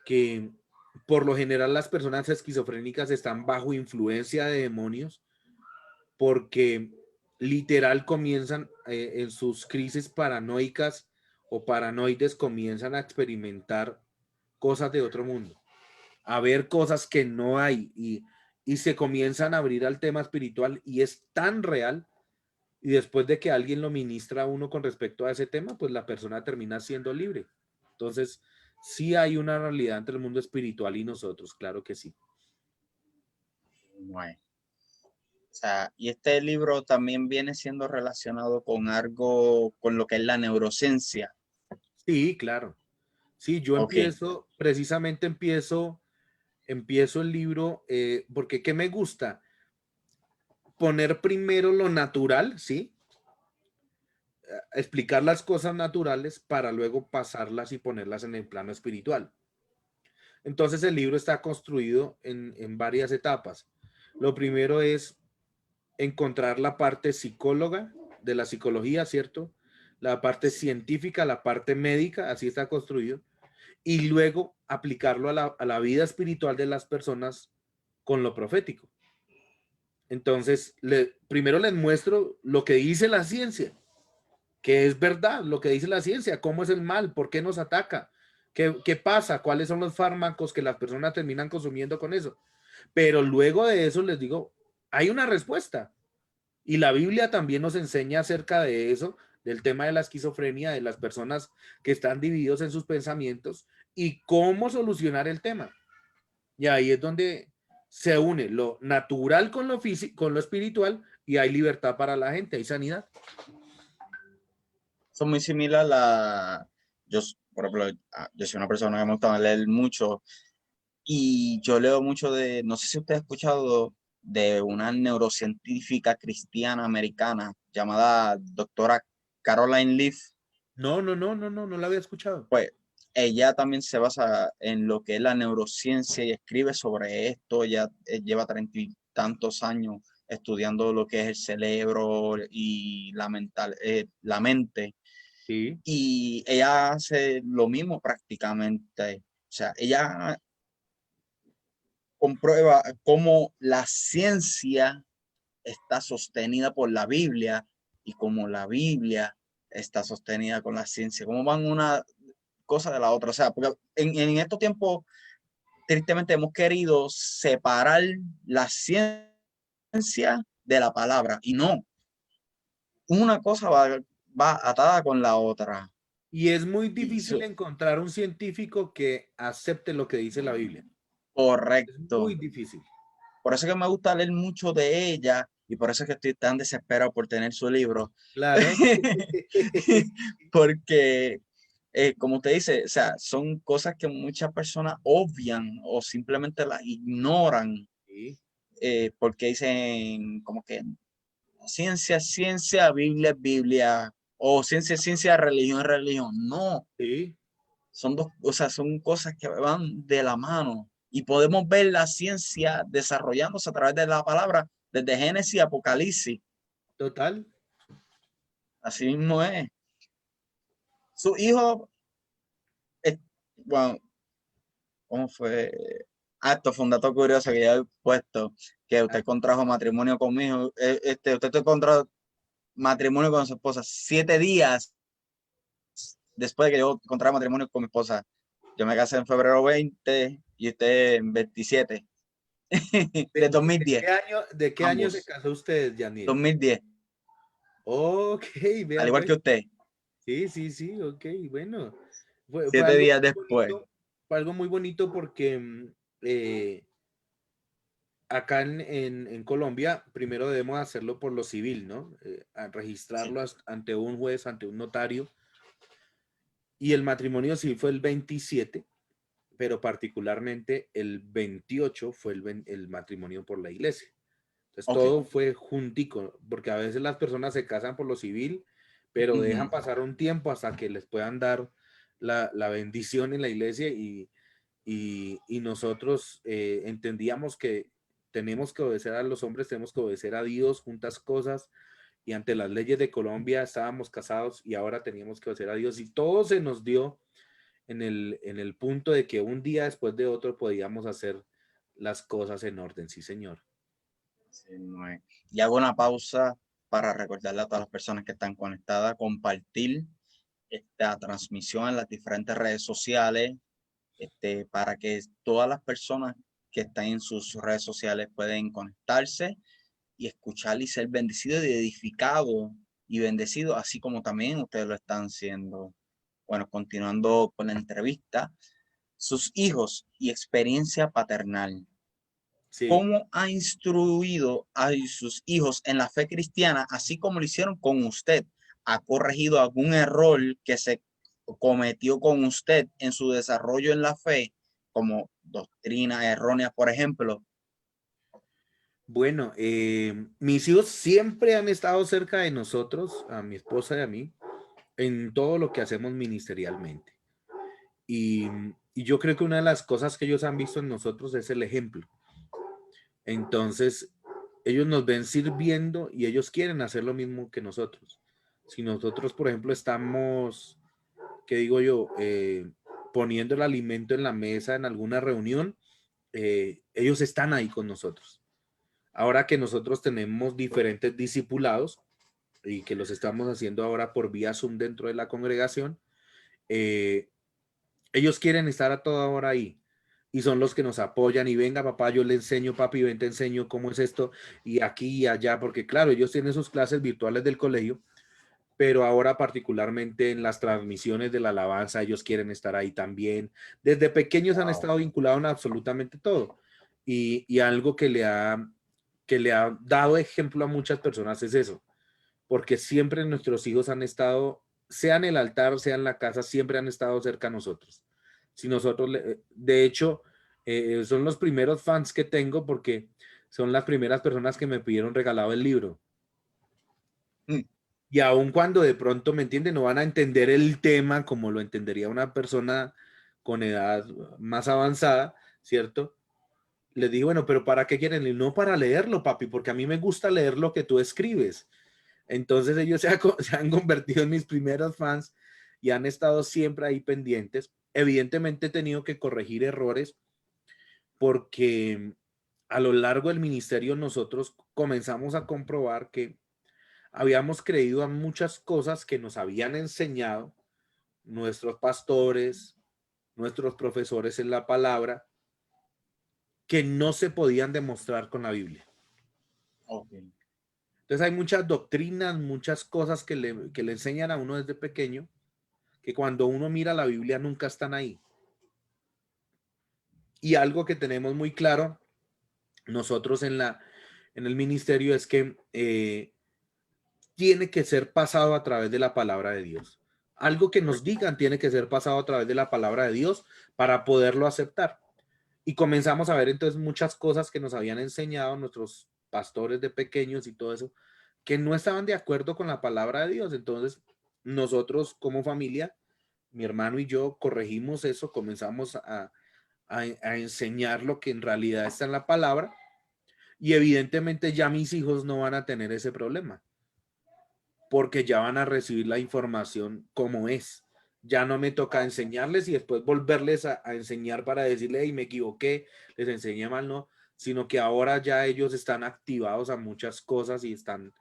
que por lo general las personas esquizofrénicas están bajo influencia de demonios porque literal comienzan en sus crisis paranoicas o paranoides comienzan a experimentar cosas de otro mundo, a ver cosas que no hay y se comienzan a abrir al tema espiritual y es tan real y después de que alguien lo ministra a uno con respecto a ese tema, pues la persona termina siendo libre. Entonces, sí hay una realidad entre el mundo espiritual y nosotros, claro que sí. Bueno, o sea, y este libro también viene siendo relacionado con algo, con lo que es la neurociencia. Sí, claro. Sí, yo Ok, precisamente empiezo el libro, porque ¿qué me gusta? Poner primero lo natural, ¿sí? Explicar las cosas naturales para luego pasarlas y ponerlas en el plano espiritual. Entonces el libro está construido en varias etapas. Lo primero es encontrar la parte psicóloga de la psicología, ¿cierto? La parte científica, la parte médica, así está construido. Y luego aplicarlo a la vida espiritual de las personas con lo profético. Entonces, primero les muestro lo que dice la ciencia, que es verdad, lo que dice la ciencia, cómo es el mal, por qué nos ataca, qué pasa, cuáles son los fármacos que las personas terminan consumiendo con eso. Pero luego de eso les digo, hay una respuesta. Y la Biblia también nos enseña acerca de eso, del tema de la esquizofrenia, de las personas que están divididos en sus pensamientos y cómo solucionar el tema. Y ahí es donde se une lo natural con lo físico, con lo espiritual y hay libertad para la gente, hay sanidad. eso es muy similar yo, por ejemplo, yo soy una persona que me gusta leer mucho y yo leo mucho no sé si usted ha escuchado de una neurocientífica cristiana americana llamada doctora Caroline Leaf. No la había escuchado. Pues ella también se basa en lo que es la neurociencia y escribe sobre esto. Ella lleva 30 y tantos años estudiando lo que es el cerebro y la mente. Sí, Y ella hace lo mismo prácticamente. O sea, ella comprueba cómo la ciencia está sostenida por la Biblia y cómo la Biblia está sostenida con la ciencia. Cómo van una cosa de la otra. O sea, porque en estos tiempos, tristemente, hemos querido separar la ciencia de la palabra y no. Una cosa va atada con la otra. y es muy Y difícil encontrar un científico que acepte lo que dice la Biblia. Es muy correcto. difícil. Por eso es que me gusta leer mucho de ella y por eso es que estoy tan desesperado por tener su libro. Claro. Porque, como usted dice, o sea, son cosas que muchas personas obvian o simplemente las ignoran, Sí, porque dicen como que ciencia es ciencia, Biblia es Biblia, o ciencia es ciencia, religión es religión. No, sí, son dos, o sea, son cosas que van de la mano y podemos ver la ciencia desarrollándose a través de la palabra desde Génesis y Apocalipsis. total. Así mismo es. Su hijo, eh, bueno, ¿cómo fue? Esto fue un dato curioso que ya he puesto, que usted contrajo matrimonio conmigo, usted contrajo matrimonio con su esposa 7 días después de que yo contraje matrimonio con mi esposa. Yo me casé en febrero 20 y usted en 27 de ¿De 2010, qué año se ambos, casó usted, Yaniel? 2010, Ok, al vea igual pues. que usted, Sí, sí, sí, ok, bueno. Fue 7 algo días muy después. bonito, fue algo muy bonito porque acá en Colombia, primero debemos hacerlo por lo civil, ¿no? A Sí. registrarlo ante un juez, ante un notario. Y el matrimonio civil fue el 27, pero particularmente el 28 fue el matrimonio por la iglesia. Entonces Ok. todo fue juntico, porque a veces las personas se casan por lo civil, pero dejan Ujú. pasar un tiempo hasta que les puedan dar la bendición en la iglesia y nosotros entendíamos que tenemos que obedecer a los hombres, tenemos que obedecer a Dios, juntas cosas, y ante las leyes de Colombia estábamos casados y ahora teníamos que obedecer a Dios y todo se nos dio en el punto de que un día después de otro podíamos hacer las cosas en orden, sí, señor. Sí, no es. Y hago una pausa para recordarle a todas las personas que están conectadas, compartir esta transmisión en las diferentes redes sociales, para que todas las personas que están en sus redes sociales pueden conectarse y escuchar y ser bendecido y edificado y bendecido, así como también ustedes lo están siendo. Bueno, continuando con la entrevista, sus hijos y experiencia paternal. Sí. ¿Cómo ha instruido a sus hijos en la fe cristiana, así como lo hicieron con usted? ¿Ha corregido algún error que se cometió con usted en su desarrollo en la fe, como doctrinas erróneas, por ejemplo? Bueno, mis hijos siempre han estado cerca de nosotros, a mi esposa y a mí, en todo lo que hacemos ministerialmente. Y, y yo creo que una de las cosas que ellos han visto en nosotros es el ejemplo. Entonces, ellos nos ven sirviendo y ellos quieren hacer lo mismo que nosotros. Si nosotros, por ejemplo, estamos, ¿qué digo yo? Poniendo el alimento en la mesa en alguna reunión, ellos están ahí con nosotros. Ahora que nosotros tenemos diferentes discipulados y que los estamos haciendo ahora por vía Zoom dentro de la congregación, eh, ellos quieren estar a toda hora ahí y son los que nos apoyan y venga papá, yo le enseño, papi, ven, te enseño cómo es esto y aquí y allá, porque claro, ellos tienen sus clases virtuales del colegio, pero ahora particularmente en las transmisiones de la alabanza, ellos quieren estar ahí también. Desde pequeños han Wow. estado vinculados en absolutamente todo y algo que le ha dado ejemplo a muchas personas es eso, porque siempre nuestros hijos han estado, sea en el altar, sea en la casa, siempre han estado cerca a nosotros. Si nosotros, de hecho, son los primeros fans que tengo porque son las primeras personas que me pidieron regalado el libro. Mm. Y aun cuando de pronto, ¿me entienden? No van a entender el tema como lo entendería una persona con edad más avanzada, ¿cierto? les dije, bueno, pero ¿para qué quieren? Y no, para leerlo, papi, porque a mí me gusta leer lo que tú escribes. Entonces ellos se han convertido en mis primeros fans y han estado siempre ahí pendientes. Evidentemente he tenido que corregir errores porque a lo largo del ministerio nosotros comenzamos a comprobar que habíamos creído a muchas cosas que nos habían enseñado nuestros pastores, nuestros profesores en la palabra, que no se podían demostrar con la Biblia. Ok. Entonces hay muchas doctrinas, muchas cosas que le enseñan a uno desde pequeño, que cuando uno mira la Biblia nunca están ahí. Y algo que tenemos muy claro nosotros en el ministerio es que tiene que ser pasado a través de la palabra de Dios. Algo que nos digan tiene que ser pasado a través de la palabra de Dios para poderlo aceptar. Y comenzamos a ver entonces muchas cosas que nos habían enseñado nuestros pastores de pequeños y todo eso, que no estaban de acuerdo con la palabra de Dios. Entonces, nosotros como familia, mi hermano y yo corregimos eso, comenzamos a enseñar lo que en realidad está en la palabra y evidentemente ya mis hijos no van a tener ese problema porque ya van a recibir la información como es. Ya no me toca enseñarles y después volverles a enseñar para decirle, hey, me equivoqué, les enseñé mal, no, sino que ahora ya ellos están activados a muchas cosas y están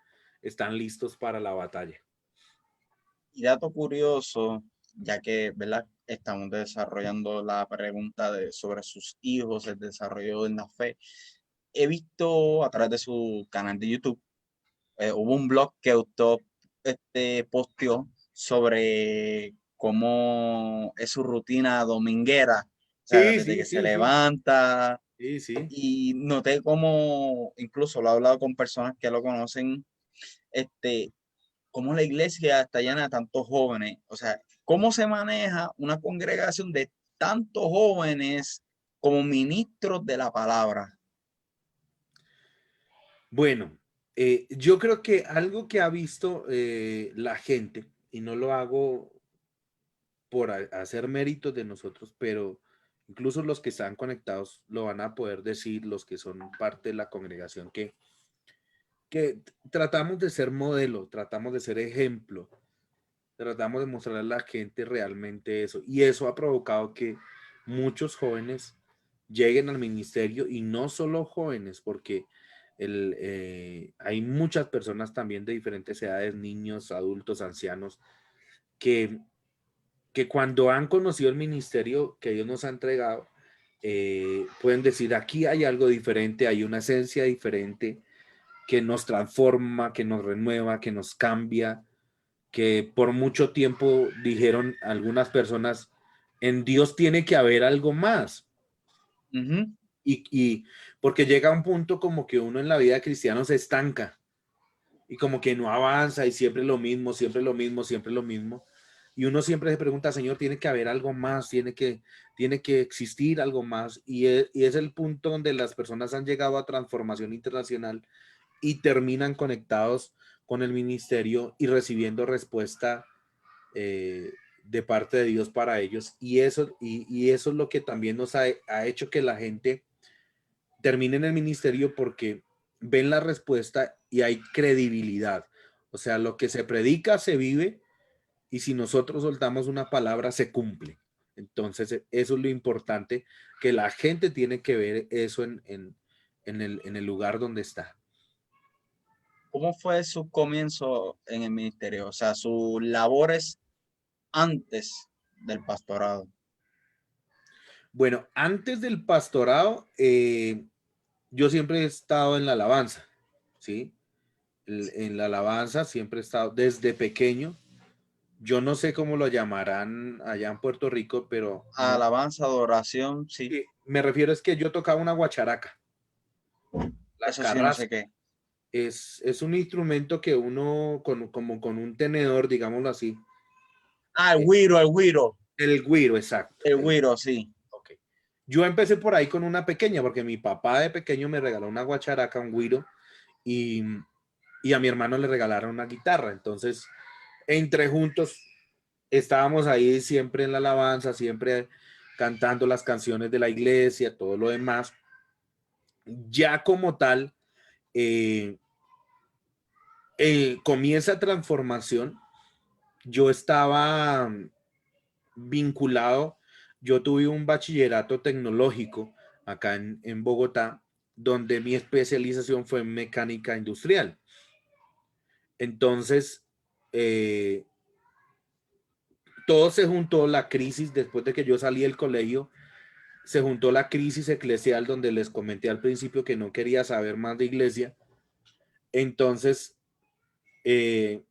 listos para la batalla. Y dato curioso, ya que, ¿verdad? Estamos desarrollando la pregunta sobre sus hijos, el desarrollo en la fe. He visto a través de su canal de YouTube, hubo un blog que usted posteó sobre cómo es su rutina dominguera, o sea, Sí, desde sí, que se sí, sí, levanta, sí, sí. y noté cómo, incluso lo he hablado con personas que lo conocen, este, cómo la iglesia está llena de tantos jóvenes, o sea, cómo se maneja una congregación de tantos jóvenes como ministros de la palabra. Bueno, yo creo que algo que ha visto la gente, y no lo hago por hacer méritos de nosotros, pero incluso los que están conectados lo van a poder decir, los que son parte de la congregación, que tratamos de ser modelo, tratamos de ser ejemplo, tratamos de mostrarle a la gente realmente eso. Y eso ha provocado que muchos jóvenes lleguen al ministerio y no solo jóvenes, porque hay muchas personas también de diferentes edades, niños, adultos, ancianos, que cuando han conocido el ministerio que Dios nos ha entregado, pueden decir, aquí hay algo diferente, hay una esencia diferente que nos transforma, que nos renueva, que nos cambia, que por mucho tiempo dijeron algunas personas, en Dios tiene que haber algo más. Ujú. Y porque llega un punto como que uno en la vida cristiana se estanca y como que no avanza y siempre lo mismo, siempre lo mismo, siempre lo mismo. Y uno siempre se pregunta, Señor, tiene que haber algo más, tiene que existir algo más. Y es el punto donde las personas han llegado a transformación internacional y terminan conectados con el ministerio y recibiendo respuesta de parte de Dios para ellos. Y eso es lo que también nos ha hecho que la gente termine en el ministerio porque ven la respuesta y hay credibilidad. O sea, lo que se predica se vive y si nosotros soltamos una palabra se cumple. Entonces, eso es lo importante, que la gente tiene que ver eso en el lugar donde está. ¿Cómo fue su comienzo en el ministerio? O sea, sus labores antes del pastorado. Bueno, antes del pastorado, yo siempre he estado en la alabanza, ¿sí? En la alabanza siempre he estado desde pequeño. Yo no sé cómo lo llamarán allá en Puerto Rico, pero no. Alabanza, adoración, sí. Sí, me refiero es que yo tocaba una guacharaca. La Eso sí, no sé carrasca qué. es un instrumento que uno, como con un tenedor, digámoslo así. Ah, eh, el güiro, el güiro, exacto. el güiro, sí. Ok. Yo empecé por ahí con una pequeña, porque mi papá de pequeño me regaló una guacharaca, un güiro, y, y a mi hermano le regalaron una guitarra. Entonces, entre juntos estábamos ahí siempre en la alabanza, siempre cantando las canciones de la iglesia, todo lo demás. ya como tal, eh, comienza transformación. Yo estaba vinculado, yo tuve un bachillerato tecnológico acá en Bogotá, donde mi especialización fue en mecánica industrial. Entonces, eh, todo se juntó, la crisis, después de que yo salí del colegio, se juntó la crisis eclesial donde les comenté al principio que no quería saber más de iglesia. Entonces, eh,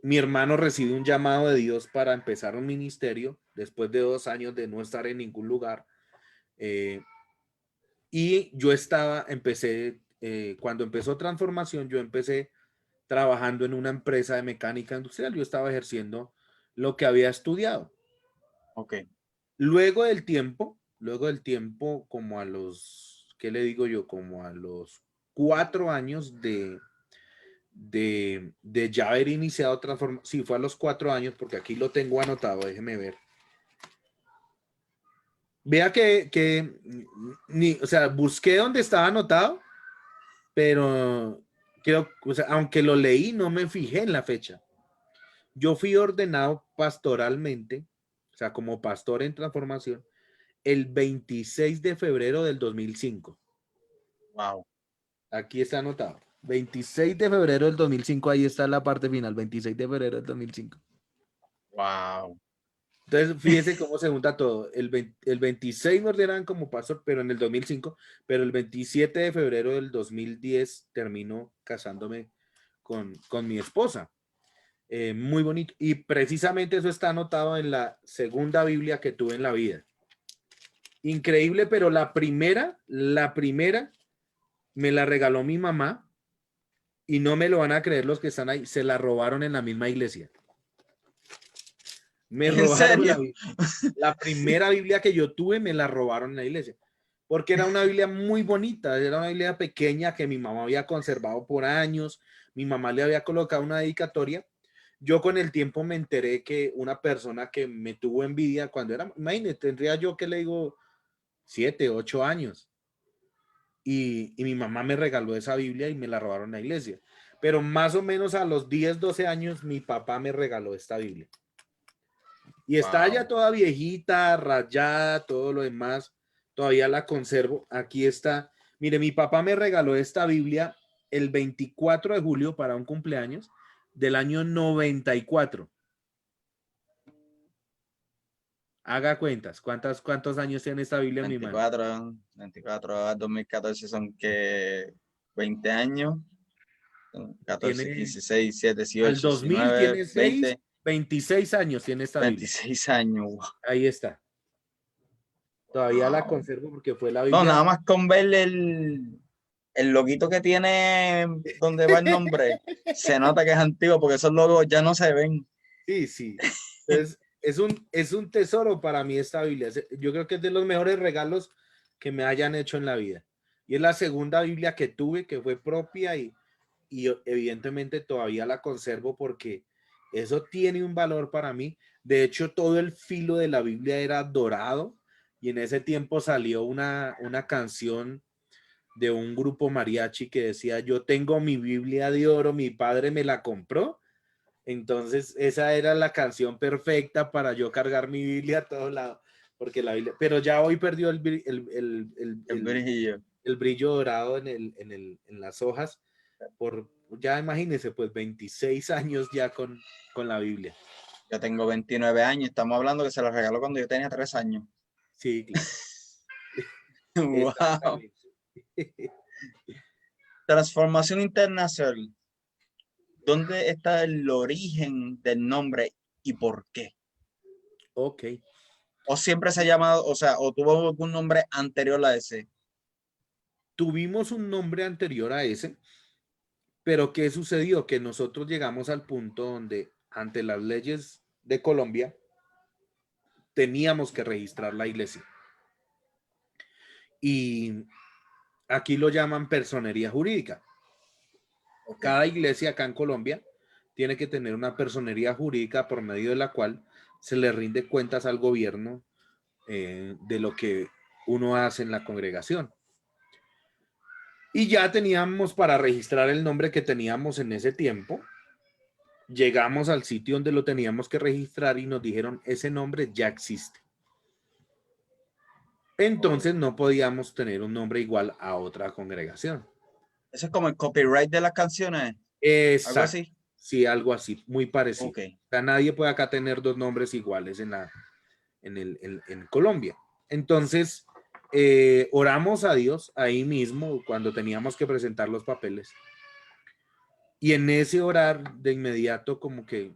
mi hermano recibe un llamado de Dios para empezar un ministerio después de 2 años de no estar en ningún lugar. Y yo cuando empezó transformación, yo empecé trabajando en una empresa de mecánica industrial. Yo estaba ejerciendo lo que había estudiado. Ok. Luego del tiempo, como a los, ¿qué le digo yo? Como a los 4 años de ya haber iniciado transformación. Sí, fue a los 4 años, porque aquí lo tengo anotado, déjeme ver. Vea que o sea, busqué donde estaba anotado, pero creo, o sea, aunque lo leí, no me fijé en la fecha. Yo fui ordenado pastoralmente, o sea, como pastor en transformación, el 26 de febrero del 2005. Wow. Aquí está anotado. 26 de febrero del 2005, ahí está la parte final, 26 de febrero del 2005. Wow. Entonces, fíjese cómo se junta todo. El 26 me ordenaron como pastor, pero en el 2005, pero el 27 de febrero del 2010 termino casándome con mi esposa. Muy bonito. Y precisamente eso está anotado en la segunda Biblia que tuve en la vida. Increíble, pero la primera me la regaló mi mamá y no me lo van a creer los que están ahí. Se la robaron en la misma iglesia. Me ¿En robaron serio? la primera Biblia que yo tuve, me la robaron en la iglesia. Porque era una Biblia muy bonita, era una Biblia pequeña que mi mamá había conservado por años. Mi mamá le había colocado una dedicatoria. Yo con el tiempo me enteré que una persona que me tuvo envidia cuando era, imagínate, tendría yo que le digo 7, 8 años. Y mi mamá me regaló esa Biblia y me la robaron en la iglesia. Pero más o menos a los 10, 12 años, mi papá me regaló esta Biblia. Y está ya Wow. toda viejita, rayada, todo lo demás. Todavía la conservo. Aquí está. Mire, mi papá me regaló esta Biblia el 24 de julio para un cumpleaños del año 94. Haga cuentas. ¿Cuántos años tiene esta Biblia en mi mano? 24 a 2014 son que 20 años. 14, Tiene, 15, 16, 17, al 18, 2000 19, tiene 20, 26 años tiene esta Biblia. 26 años. Ahí está. Todavía la Wow. conservo porque fue la No, Biblia. nada más con ver el loguito que tiene donde va el nombre, se nota que es antiguo porque esos logos ya no se ven. Sí, sí. Entonces, es un tesoro para mí esta Biblia. Yo creo que es de los mejores regalos que me hayan hecho en la vida. Y es la segunda Biblia que tuve, que fue propia y evidentemente todavía la conservo porque eso tiene un valor para mí. De hecho, todo el filo de la Biblia era dorado y en ese tiempo salió una canción de un grupo mariachi que decía, yo tengo mi Biblia de oro, mi padre me la compró. Entonces, esa era la canción perfecta para yo cargar mi Biblia a todos lados, porque la Biblia, pero ya hoy perdió El brillo. el brillo dorado en las hojas, ya imagínense, pues 26 años ya con la Biblia. Yo tengo 29 años, estamos hablando que se lo regaló cuando yo tenía 3 años. Sí, claro. Wow. Exactamente. Transformación internacional. ¿Dónde está el origen del nombre y por qué? Ok. ¿O siempre se ha llamado, o sea, o tuvo algún nombre anterior a ese? Tuvimos un nombre anterior a ese, pero ¿qué sucedió? Que nosotros llegamos al punto donde, ante las leyes de Colombia, teníamos que registrar la iglesia. Y aquí lo llaman personería jurídica. Ok. Cada iglesia acá en Colombia tiene que tener una personería jurídica por medio de la cual se le rinde cuentas al gobierno de lo que uno hace en la congregación. Y ya teníamos para registrar el nombre que teníamos en ese tiempo. Llegamos al sitio donde lo teníamos que registrar y nos dijeron, ese nombre ya existe. Entonces no podíamos tener un nombre igual a otra congregación. Eso es como el copyright de las canciones, algo Exacto. así. Sí, algo así, muy parecido. Ok. O sea, nadie puede acá tener dos nombres iguales en Colombia. Entonces, oramos a Dios ahí mismo cuando teníamos que presentar los papeles. Y en ese orar de inmediato como que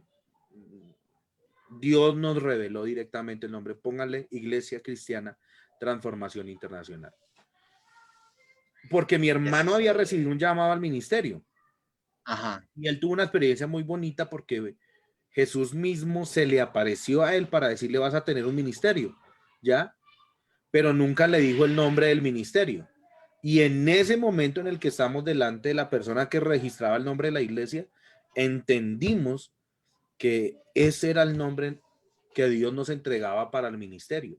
Dios nos reveló directamente el nombre. Póngale Iglesia Cristiana Transformación Internacional. Porque mi hermano había recibido un llamado al ministerio. Ajá. Y él tuvo una experiencia muy bonita porque Jesús mismo se le apareció a él para decirle vas a tener un ministerio, ¿ya? Pero nunca le dijo el nombre del ministerio. Y en ese momento en el que estamos delante de la persona que registraba el nombre de la iglesia, entendimos que ese era el nombre que Dios nos entregaba para el ministerio.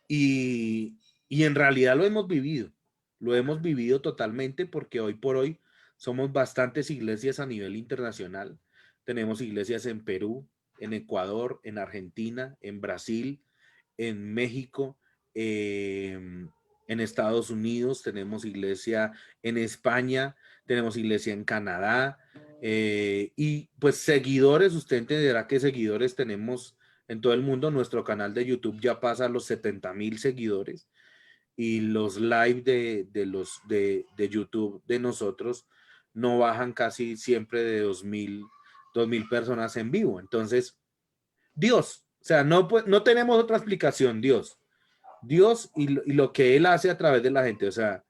Y en realidad lo hemos vivido totalmente porque hoy por hoy somos bastantes iglesias a nivel internacional. Tenemos iglesias en Perú, en Ecuador, en Argentina, en Brasil, en México, en Estados Unidos, tenemos iglesia en España, tenemos iglesia en Canadá, y pues seguidores, usted entenderá que seguidores tenemos en todo el mundo. Nuestro canal de YouTube ya pasa a los 70,000 seguidores y los live de YouTube de nosotros no bajan casi siempre de 2,000 personas en vivo. Entonces, Dios, o sea, no tenemos otra explicación, Dios y lo que Él hace a través de la gente, o sea,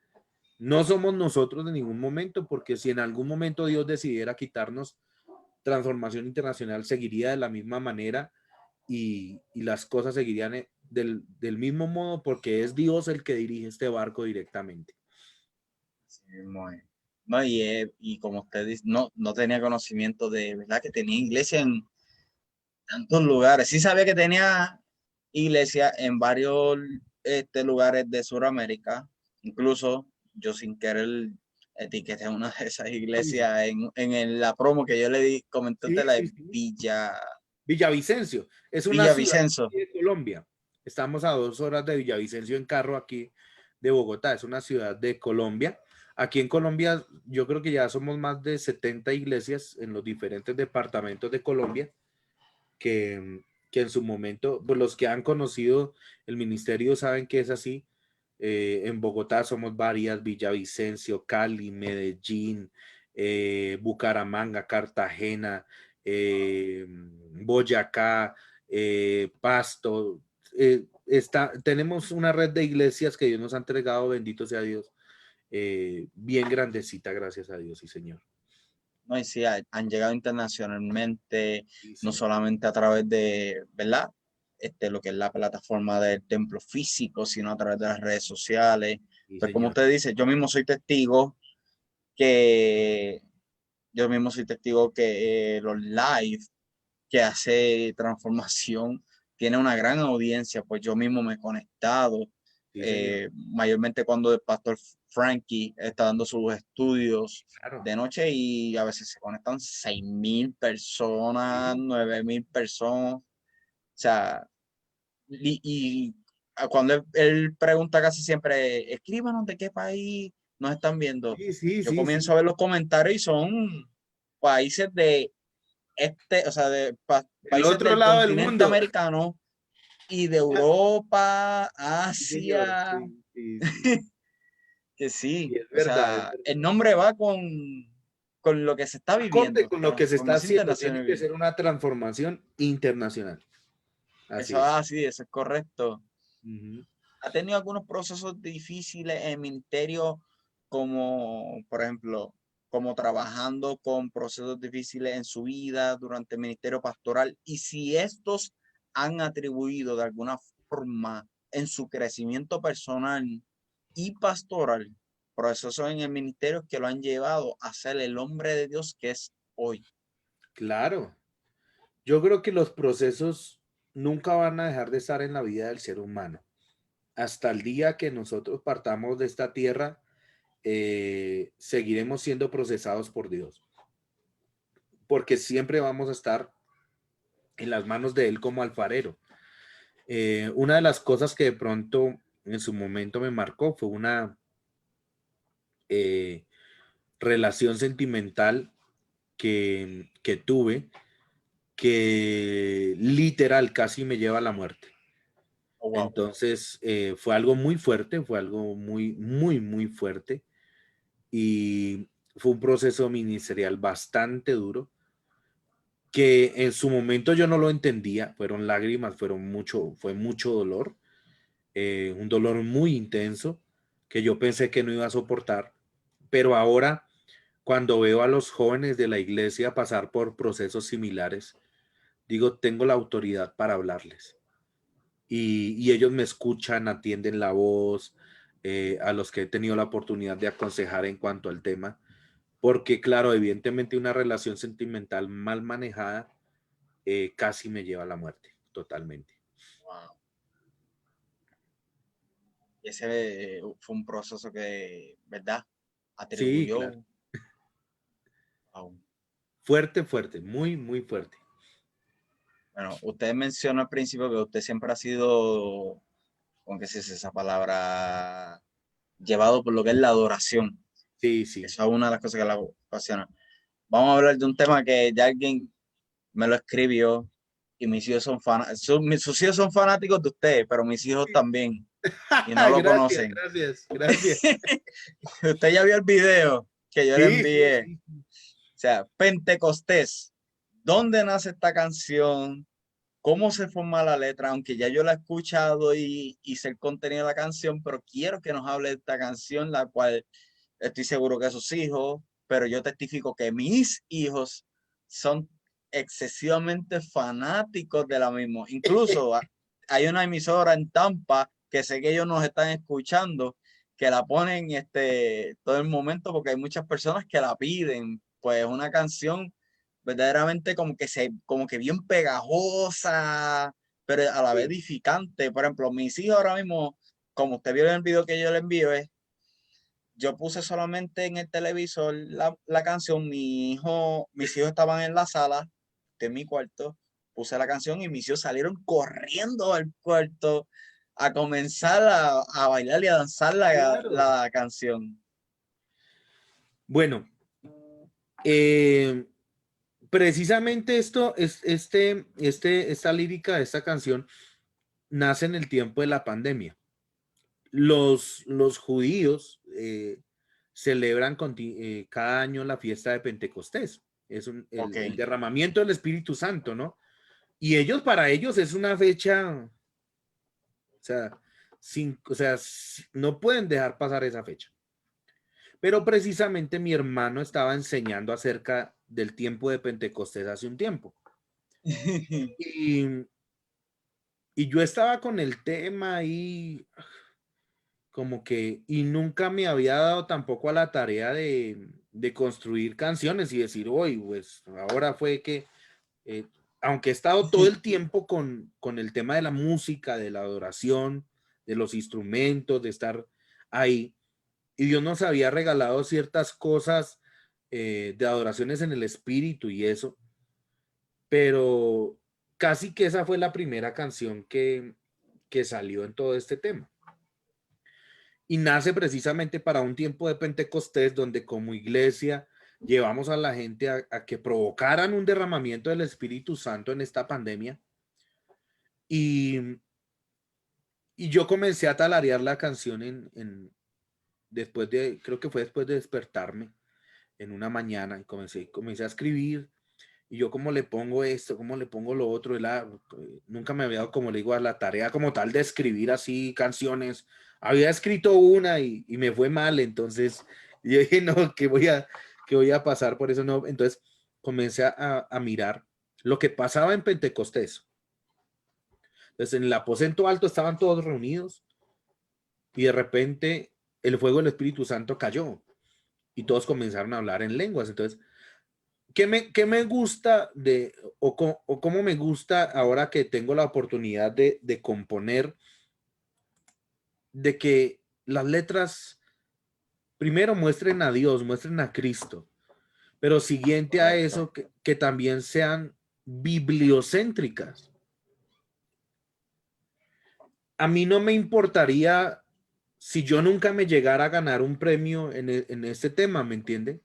no somos nosotros en ningún momento, porque si en algún momento Dios decidiera quitarnos, Transformación Internacional seguiría de la misma manera y las cosas seguirían del mismo modo porque es Dios el que dirige este barco directamente. Sí, no, y como usted dice, no tenía conocimiento de, ¿verdad? Que tenía iglesia en tantos lugares. Sí sabía que tenía iglesia en varios lugares de Sudamérica. Incluso yo sin querer etiqueté una de esas Sí, iglesias la promo que yo le comenté sí, de la sí, sí. Villa, Villavicencio es una ciudad Villavicencio. de Colombia. Estamos a 2 horas de Villavicencio en carro aquí de Bogotá. Es una ciudad de Colombia. Aquí en Colombia yo creo que ya somos más de 70 iglesias en los diferentes departamentos de Colombia que en su momento, pues los que han conocido el ministerio saben que es así. En Bogotá somos varias: Villavicencio, Cali, Medellín, Bucaramanga, Cartagena, Boyacá, Pasto. Tenemos una red de iglesias que Dios nos ha entregado, bendito sea Dios, bien grandecita, gracias a Dios, sí, Señor. ¿No? Y sí, han llegado internacionalmente, Sí, no Señor. solamente a través de, ¿verdad? Lo que es la plataforma del templo físico, sino a través de las redes sociales. Sí, Pues como Señor. usted dice, que, yo mismo soy testigo que los live que hace Transformación tiene una gran audiencia, pues yo mismo me he conectado, Sí, Señor. mayormente cuando el pastor Frankie está dando sus estudios Claro. de noche y a veces se conectan 6,000 personas, Sí. 9,000 personas, o sea, y cuando él pregunta casi siempre, escríbanos de qué país nos están viendo, Sí, sí, yo sí, comienzo a sí. ver los comentarios y son países o sea, El países otro del lado del continente mundo. americano y de Europa, Sí, señor. Asia, Sí, sí, sí. que Y sí, es o verdad, es sea, el verdad. nombre va con lo que se está Acorde viviendo, con lo que se está transformación haciendo, tiene internacional. que ser una transformación internacional. Así Eso, es. sí, eso es correcto. Ujú. ¿Ha tenido algunos procesos difíciles en el ministerio, como, por ejemplo, como trabajando con procesos difíciles en su vida durante el ministerio pastoral? Y si estos han atribuido de alguna forma en su crecimiento personal y pastoral, procesos en el ministerio que lo han llevado a ser el hombre de Dios que es hoy. Claro. Yo creo que los procesos nunca van a dejar de estar en la vida del ser humano. Hasta el día que nosotros partamos de esta tierra, seguiremos siendo procesados por Dios, porque siempre vamos a estar en las manos de Él como alfarero. Una de las cosas que de pronto en su momento me marcó fue una eh, relación sentimental que tuve, que literal casi me lleva a la muerte. Oh, wow. Entonces fue algo muy fuerte, fue algo muy, muy, muy fuerte, y fue un proceso ministerial bastante duro, que en su momento yo no lo entendía, fueron lágrimas, fue mucho dolor, un dolor muy intenso que yo pensé que no iba a soportar, pero ahora cuando veo a los jóvenes de la iglesia pasar por procesos similares, digo, tengo la autoridad para hablarles. Y ellos me escuchan, atienden la voz, a los que he tenido la oportunidad de aconsejar en cuanto al tema, porque claro, evidentemente una relación sentimental mal manejada casi me lleva a la muerte, totalmente. Wow. Y ese fue un proceso que, ¿verdad? Sí, claro. Atribuyó a un... Fuerte, fuerte, muy, muy fuerte. Bueno, usted mencionó al principio que usted siempre ha sido, ¿cómo que se dice esa palabra? Llevado por lo que es la adoración. Sí, sí. Eso es una de las cosas que la apasiona. Vamos a hablar de un tema que ya alguien me lo escribió y mis hijos son sus hijos son fanáticos de usted, pero mis hijos también y no lo Gracias, conocen. gracias, gracias. Usted ya vio el video que yo le Sí, sí, envié. sí. O sea, Pentecostés. ¿Dónde nace esta canción? ¿Cómo se forma la letra? Aunque ya yo la he escuchado y sé el contenido de la canción, pero quiero que nos hable de esta canción, la cual estoy seguro que sus hijos, pero yo testifico que mis hijos son excesivamente fanáticos de la misma. Incluso hay una emisora en Tampa que sé que ellos nos están escuchando, que la ponen todo el momento porque hay muchas personas que la piden. Pues una canción verdaderamente como que bien pegajosa, pero a la vez Sí. edificante. Por ejemplo, mis hijos ahora mismo, como usted vio en el video que yo le envío, yo puse solamente en el televisor la canción, mis hijos estaban en la sala de mi cuarto, puse la canción y mis hijos salieron corriendo al cuarto a comenzar a bailar y a danzar Claro. la canción. Bueno, eh, precisamente esta lírica de esta canción nace en el tiempo de la pandemia. Los judíos celebran cada año la fiesta de Pentecostés. Es Ok. el derramamiento del Espíritu Santo, ¿no? Y para ellos es una fecha, o sea, no pueden dejar pasar esa fecha. Pero precisamente mi hermano estaba enseñando acerca del tiempo de Pentecostés hace un tiempo. Y, y yo estaba con el tema ahí como que, y nunca me había dado tampoco a la tarea de construir canciones y decir, hoy, pues ahora fue que, eh, aunque he estado todo el tiempo con el tema de la música, de la adoración, de los instrumentos, de estar ahí, y Dios nos había regalado ciertas cosas de adoraciones en el espíritu y eso, pero casi que esa fue la primera canción que salió en todo este tema. Y nace precisamente para un tiempo de Pentecostés donde como iglesia llevamos a la gente a que provocaran un derramamiento del Espíritu Santo en esta pandemia. Y, y yo comencé a talarear la canción creo que fue después de despertarme en una mañana y comencé a escribir. Y yo, ¿cómo le pongo esto? ¿Cómo le pongo lo otro? Nunca me había dado, como le digo, a la tarea como tal de escribir así canciones. Había escrito una y me fue mal, entonces yo dije, no, qué voy a pasar por eso? No, entonces comencé a mirar lo que pasaba en Pentecostés. Entonces en el aposento alto estaban todos reunidos y de repente el fuego del Espíritu Santo cayó y todos comenzaron a hablar en lenguas. Entonces, qué me gusta o cómo me gusta ahora que tengo la oportunidad de componer, de que las letras primero muestren a Dios, muestren a Cristo, pero siguiente a Correcto. eso, que también sean bibliocéntricas. A mí no me importaría si yo nunca me llegara a ganar un premio en este tema, ¿me entiende?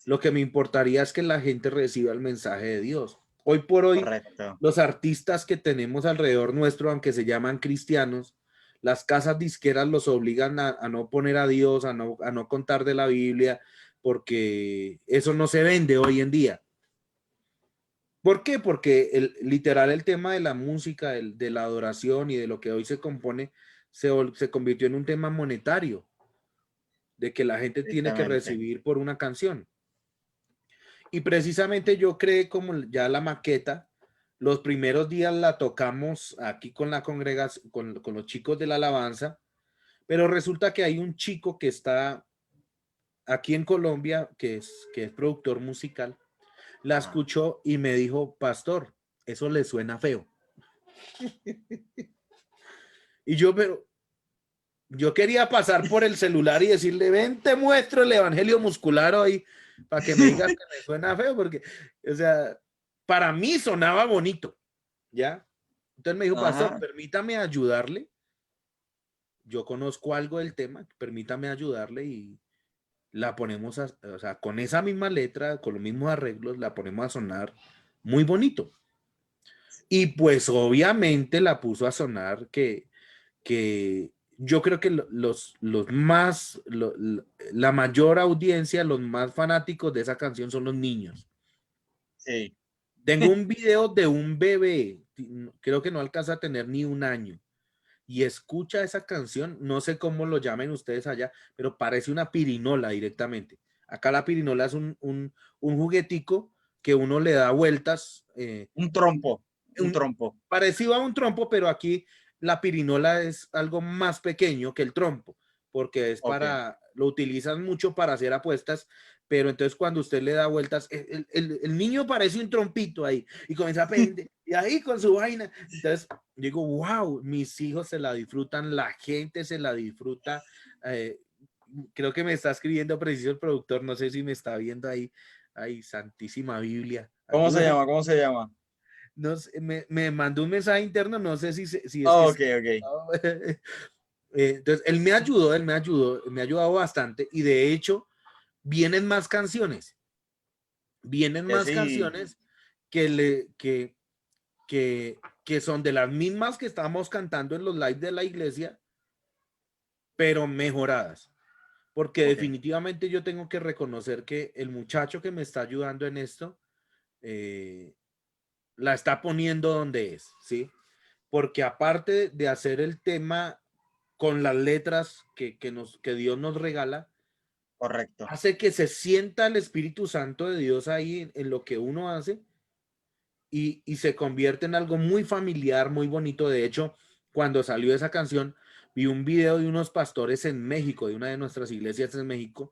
Lo que me importaría es que la gente reciba el mensaje de Dios. Hoy por hoy, Correcto. los artistas que tenemos alrededor nuestro, aunque se llaman cristianos, las casas disqueras los obligan a no poner a Dios, a no contar de la Biblia, porque eso no se vende hoy en día. ¿Por qué? Porque literal el tema de la música, de la adoración y de lo que hoy se compone, se convirtió en un tema monetario, de que la gente tiene que Exactamente. recibir por una canción. Y precisamente yo creé como ya la maqueta. Los primeros días la tocamos aquí con la congregación, con los chicos de la alabanza, pero resulta que hay un chico que está aquí en Colombia, que es productor musical, la escuchó y me dijo, pastor, eso le suena feo. Y pero yo quería pasar por el celular y decirle, ven, te muestro el evangelio muscular hoy, para que me digas que me suena feo, porque, o sea, para mí sonaba bonito, ¿ya? Entonces me dijo, pastor, Ajá. permítame ayudarle. Yo conozco algo del tema, permítame ayudarle y la ponemos, o sea, con esa misma letra, con los mismos arreglos, la ponemos a sonar muy bonito. Y pues obviamente la puso a sonar que yo creo que los más, la mayor audiencia, los más fanáticos de esa canción son los niños. Sí. Tengo un video de un bebé, creo que no alcanza a tener ni un año, y escucha esa canción, no sé cómo lo llamen ustedes allá, pero parece una pirinola directamente. Acá la pirinola es un juguetico que uno le da vueltas. Un trompo. Un Un, trompo. parecido a un trompo, pero aquí la pirinola es algo más pequeño que el trompo, porque es Ok. lo utilizan mucho para hacer apuestas, pero entonces cuando usted le da vueltas, el niño parece un trompito ahí y comienza a pender, y ahí con su vaina. Entonces digo, wow, mis hijos se la disfrutan, la gente se la disfruta. eh, Creo que me está escribiendo preciso el productor, no sé si me está viendo ahí. Ay, Santísima Biblia, ¿Cómo se ayúdame. llama? ¿Cómo se llama? No sé, me mandó un mensaje interno, no sé si es que Oh, es. ok, ok. Entonces, me ha ayudado bastante y de hecho vienen más canciones, vienen Que más sí. canciones que, que son de las mismas que estamos cantando en los live de la iglesia, pero mejoradas. Porque Ok. definitivamente yo tengo que reconocer que el muchacho que me está ayudando en esto eh, la está poniendo donde es, ¿sí? Porque aparte de hacer el tema con las letras que Dios nos regala, Correcto. hace que se sienta el Espíritu Santo de Dios ahí en lo que uno hace y se convierte en algo muy familiar, muy bonito. De hecho, cuando salió esa canción, vi un video de unos pastores en México, de una de nuestras iglesias en México,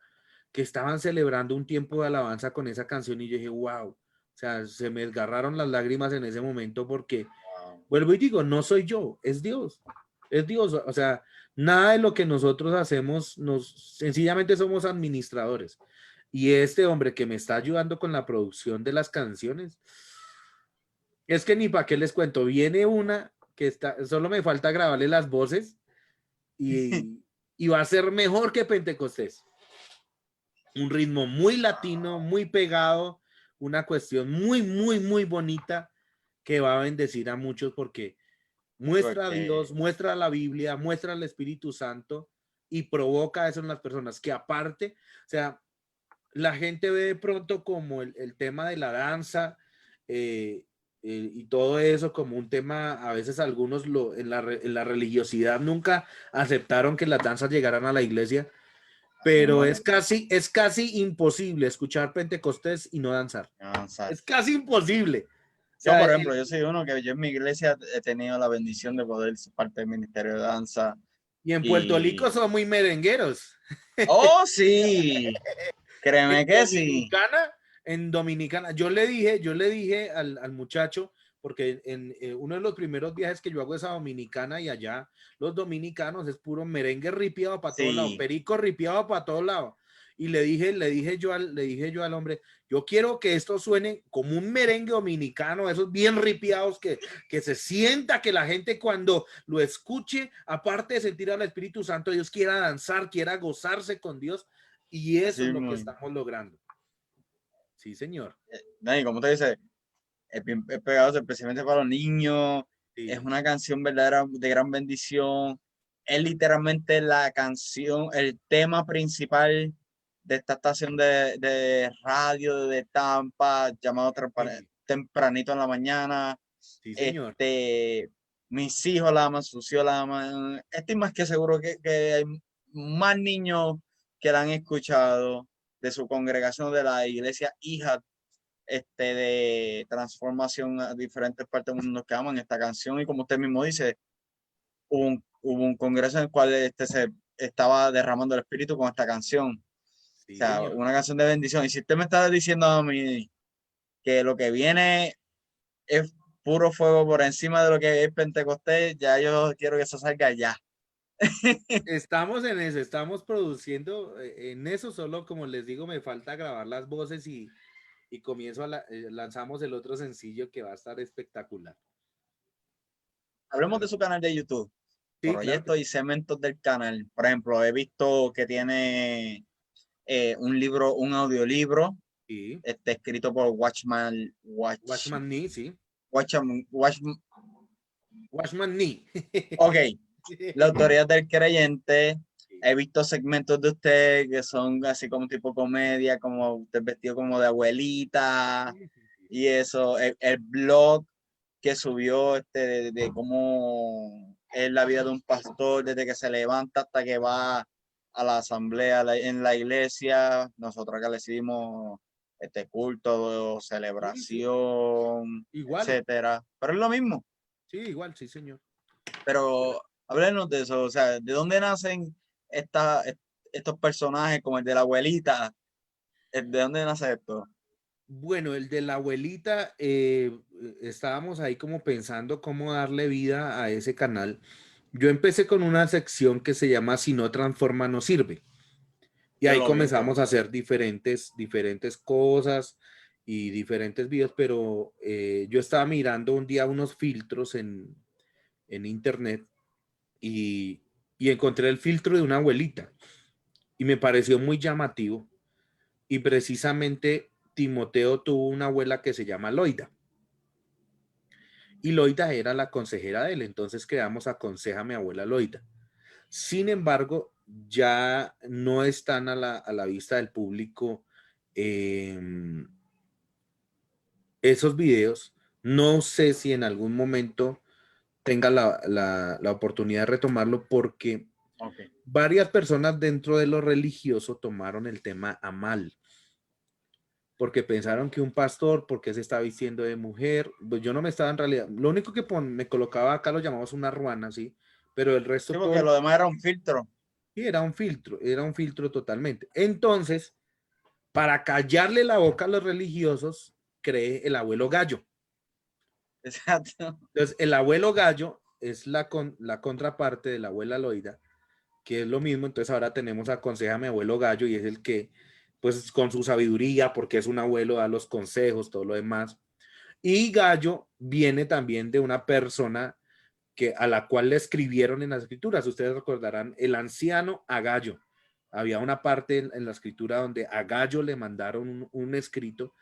que estaban celebrando un tiempo de alabanza con esa canción y yo dije, wow, o sea, se me desgarraron las lágrimas en ese momento porque Wow. vuelvo y digo, no soy yo, es Dios. Es Dios. O sea, nada de lo que nosotros hacemos, sencillamente somos administradores. Y este hombre que me está ayudando con la producción de las canciones, es que ni para qué les cuento, viene una que está, solo me falta grabarle las voces y va a ser mejor que Pentecostés. Un ritmo muy latino, muy pegado, una cuestión muy, muy, muy bonita que va a bendecir a muchos porque muestra a Dios, Porque, muestra la Biblia, muestra al Espíritu Santo y provoca eso en las personas que aparte, o sea, la gente ve de pronto como el tema de la danza eh, y todo eso como un tema, a veces algunos en la religiosidad nunca aceptaron que las danzas llegaran a la iglesia, pero bueno, es casi imposible escuchar Pentecostés y no danzar. avanzar. Es casi imposible. O Yo, sea, por ejemplo, yo soy uno que yo en mi iglesia he tenido la bendición de poder ser parte del ministerio de danza y en Puerto Rico y, son muy merengueros. oh, sí, En créeme que sí. Dominicana, yo le dije al muchacho, porque en uno de los primeros viajes que yo hago es a Dominicana y allá los dominicanos es puro merengue ripiado para todos lados, Sí, perico ripiado para todos lados. Y le dije yo al hombre, yo quiero que esto suene como un merengue dominicano, esos bien ripiados que se sienta que la gente cuando lo escuche, aparte de sentir al Espíritu Santo, Dios quiera danzar, quiera gozarse con Dios. Y eso así es lo que mismo. estamos logrando. Sí, señor. Dani, como te dice, es pegado especialmente para los niños. Es Sí, una canción verdadera de gran bendición. Es literalmente la canción, el tema principal de esta estación de radio de Tampa, llamado sí, Tempranito en la Mañana. sí, señor. Este, mis hijos la aman, sus hijos la aman. Estoy más que seguro que hay más niños que la han escuchado de su congregación de la iglesia hija de transformación a diferentes partes del mundo que aman esta canción. Y como usted mismo dice, hubo un congreso en el cual se estaba derramando el espíritu con esta canción. O Sí, sea, señor. una canción de bendición. Y si usted me está diciendo a mí que lo que viene es puro fuego por encima de lo que es Pentecostés, ya yo quiero que eso salga ya. Estamos en eso, estamos produciendo en eso, solo como les digo, me falta grabar las voces y comienzo lanzamos el otro sencillo que va a estar espectacular. Hablemos de Claro. su canal de YouTube, Sí, claro que proyectos y segmentos del canal. Por ejemplo, he visto que tiene un libro, un audiolibro, sí. escrito por Watchman Nee, sí. Watchman, Watch, Watchman Nee. ok, la autoridad del creyente. Sí, He visto segmentos de usted que son así como tipo comedia, como usted vestido como de abuelita sí, sí, sí. y eso. El blog que subió de cómo es la vida de un pastor desde que se levanta hasta que va a la asamblea en la iglesia. Nosotros acá le decimos culto, Sí, sí. celebración, Igual, etcétera. Pero es lo mismo. sí, igual, sí, señor. Pero háblenos de eso, o sea, ¿de dónde nacen esta, estos personajes como el de la abuelita? ¿De dónde nace esto? Bueno, el de la abuelita, estábamos ahí como pensando cómo darle vida a ese canal. Yo empecé con una sección que se llama Si no transforma, no sirve. Y Yo ahí lo vi, yo lo comenzamos a vi. hacer diferentes cosas y diferentes videos, pero yo estaba mirando un día unos filtros en internet y, y encontré el filtro de una abuelita y me pareció muy llamativo y precisamente Timoteo tuvo una abuela que se llama Loida y Loida era la consejera de él, entonces creamos Aconseja a mi abuela Loida. Sin embargo, ya no están a la vista del público eh, esos videos. No sé si en algún momento tenga la oportunidad de retomarlo porque Ok. varias personas dentro de lo religioso tomaron el tema a mal, porque pensaron que un pastor, porque se estaba vistiendo de mujer, pues yo no me estaba en realidad, lo único que me colocaba acá lo llamamos una ruana, ¿sí? Pero el resto Sí, porque todo lo demás era un filtro. sí, era un filtro totalmente. Entonces, para callarle la boca a los religiosos, cree el abuelo gallo. Exacto. Entonces, el abuelo gallo es la contraparte de la abuela Loida, que es lo mismo. Entonces, ahora tenemos aconseja a mi abuelo gallo y es el que, pues, con su sabiduría, porque es un abuelo, da los consejos, todo lo demás. Y gallo viene también de una persona a la cual le escribieron en las escrituras. Ustedes recordarán el anciano a Gallo. Había una parte en la escritura donde a Gallo le mandaron un escrito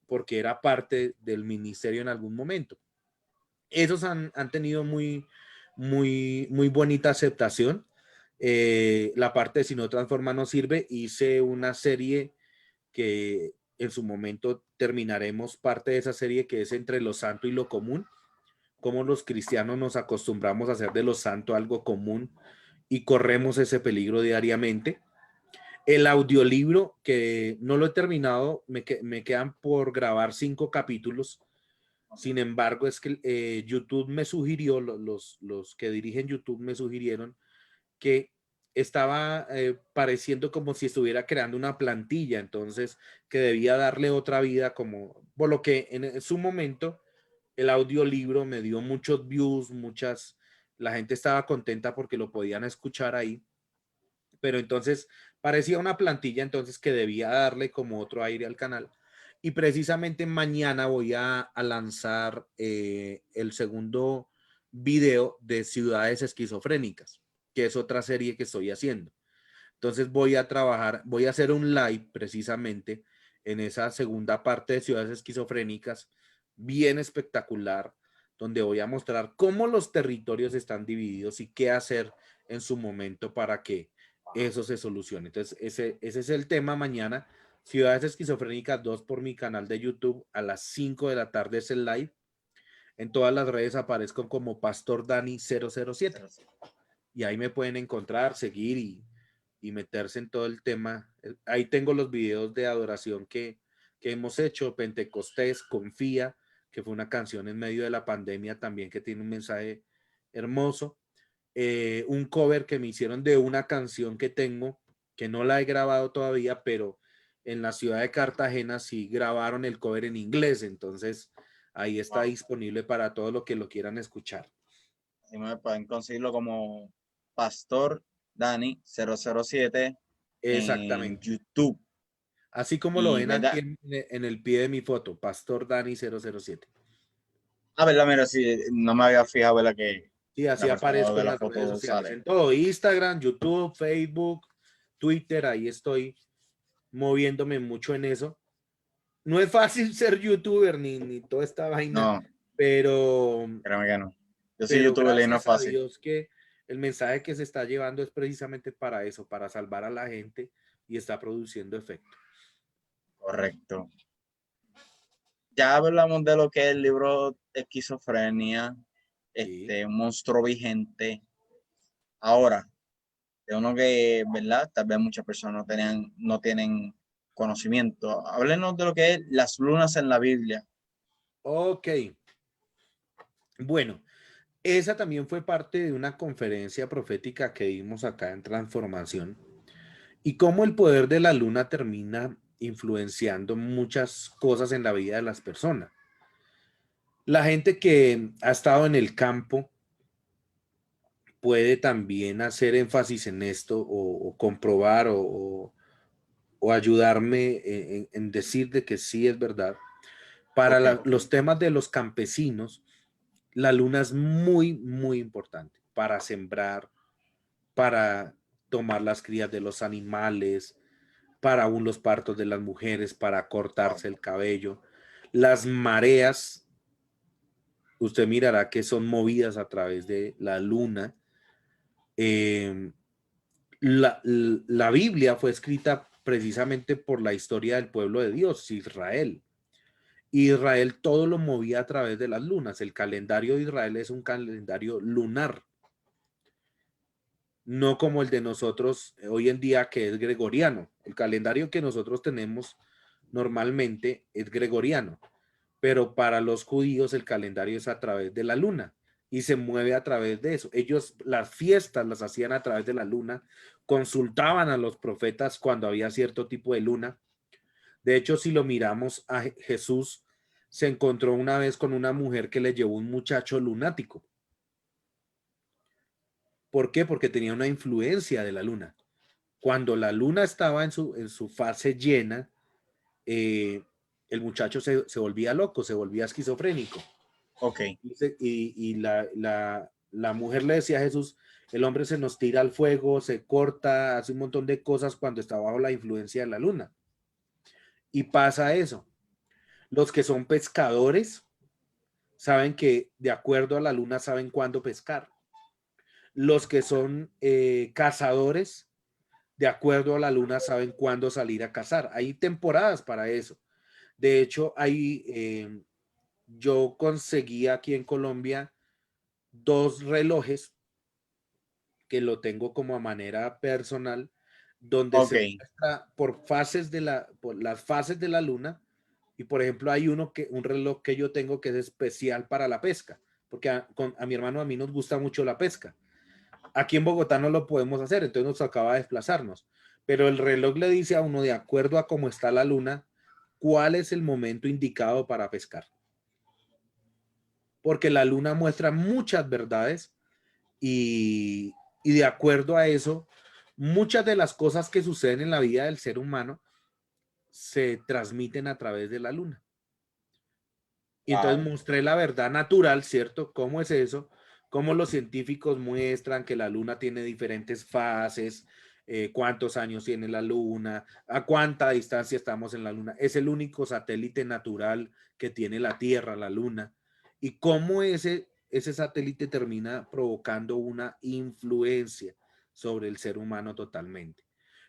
porque era parte del ministerio en algún momento. Esos han tenido muy bonita aceptación. La parte de Si no transforma no sirve. Hice una serie que en su momento terminaremos parte de esa serie que es Entre lo Santo y lo Común, cómo los cristianos nos acostumbramos a hacer de lo santo algo común y corremos ese peligro diariamente. El audiolibro, que no lo he terminado, me quedan por grabar 5 capítulos. Sin embargo, es que YouTube me sugirió, los que dirigen YouTube me sugirieron que estaba pareciendo como si estuviera creando una plantilla, entonces que debía darle otra vida, como por lo que en su momento el audiolibro me dio muchos views, la gente estaba contenta porque lo podían escuchar ahí, pero entonces parecía una plantilla entonces que debía darle como otro aire al canal. Y precisamente mañana voy a lanzar el segundo video de Ciudades Esquizofrénicas, que es otra serie que estoy haciendo. Entonces voy a trabajar, voy a hacer un live precisamente en esa segunda parte de Ciudades Esquizofrénicas, bien espectacular, donde voy a mostrar cómo los territorios están divididos y qué hacer en su momento para que eso se solucione. Entonces ese es el tema mañana. Ciudades Esquizofrénicas 2 por mi canal de YouTube a las 5 de la tarde es el live. En todas las redes aparezco como Pastor Dani 007 y ahí me pueden encontrar, seguir y meterse en todo el tema. Ahí tengo los videos de adoración que hemos hecho, Pentecostés, Confía, que fue una canción en medio de la pandemia también que tiene un mensaje hermoso. Un cover que me hicieron de una canción que tengo, que no la he grabado todavía, pero en la ciudad de Cartagena sí grabaron el cover en inglés, entonces ahí está disponible para todos los que lo quieran escuchar. Y me pueden conseguirlo como Pastor Dani 007 en Exactamente. YouTube. Así como lo Y ven aquí verdad, en el pie de mi foto, Pastor Dani 007. verdad, mira, sí, no me había fijado, ¿verdad? Que Sí, así la persona aparezco de en la las redes foto sociales, sale. en todo, Instagram, YouTube, Facebook, Twitter, ahí estoy moviéndome mucho en eso. No es fácil ser youtuber ni toda esta vaina, No, pero, créeme que no. Yo soy pero youtuber y no es gracias a fácil. Dios que el mensaje que se está llevando es precisamente para eso, para salvar a la gente y está produciendo efecto. Correcto. Ya hablamos de lo que es el libro Esquizofrenia, Sí. un monstruo vigente. Ahora, de uno que, ¿verdad? Tal vez muchas personas no tienen conocimiento. Háblenos de lo que es las lunas en la Biblia. Ok. Bueno, esa también fue parte de una conferencia profética que dimos acá en Transformación y cómo el poder de la luna termina influenciando muchas cosas en la vida de las personas. La gente que ha estado en el campo puede también hacer énfasis en esto o comprobar o ayudarme en decir de que sí es verdad. Para Ok, los temas de los campesinos, la luna es muy, muy importante para sembrar, para tomar las crías de los animales, para aún los partos de las mujeres, para wow. cortarse el cabello. Las mareas, usted mirará que son movidas a través de la luna. Eh, la Biblia fue escrita precisamente por la historia del pueblo de Dios, Israel. Israel todo lo movía a través de las lunas. El calendario de Israel es un calendario lunar, no como el de nosotros hoy en día que es gregoriano. El calendario que nosotros tenemos normalmente es gregoriano, pero para los judíos el calendario es a través de la luna y se mueve a través de eso. Ellos las fiestas las hacían a través de la luna, consultaban a los profetas cuando había cierto tipo de luna. De hecho, si lo miramos a Jesús, se encontró una vez con una mujer que le llevó un muchacho lunático. ¿Por qué? Porque tenía una influencia de la luna. Cuando la luna estaba en su fase llena, el muchacho se volvía loco, se volvía esquizofrénico. Ok, Y la mujer le decía a Jesús, el hombre se nos tira al fuego, se corta, hace un montón de cosas cuando está bajo la influencia de la luna. Y pasa eso. Los que son pescadores saben que de acuerdo a la luna saben cuándo pescar. Los que son cazadores, de acuerdo a la luna, saben cuándo salir a cazar. Hay temporadas para eso. De hecho, yo conseguí aquí en Colombia dos relojes que lo tengo como a manera personal, donde ok, se muestra por las fases de la luna. Y por ejemplo, hay un reloj que yo tengo que es especial para la pesca, porque a mi hermano a mí nos gusta mucho la pesca. Aquí en Bogotá no lo podemos hacer, entonces nos acaba de desplazarnos. Pero el reloj le dice a uno, de acuerdo a cómo está la luna, cuál es el momento indicado para pescar. porque la luna muestra muchas verdades y de acuerdo a eso, muchas de las cosas que suceden en la vida del ser humano se transmiten a través de la luna. Y entonces Wow. mostré la verdad natural, ¿cierto? ¿Cómo es eso? Cómo los científicos muestran que la luna tiene diferentes fases, cuántos años tiene la luna, a cuánta distancia estamos en la luna. Es el único satélite natural que tiene la Tierra, la luna. Y cómo ese satélite termina provocando una influencia sobre el ser humano totalmente.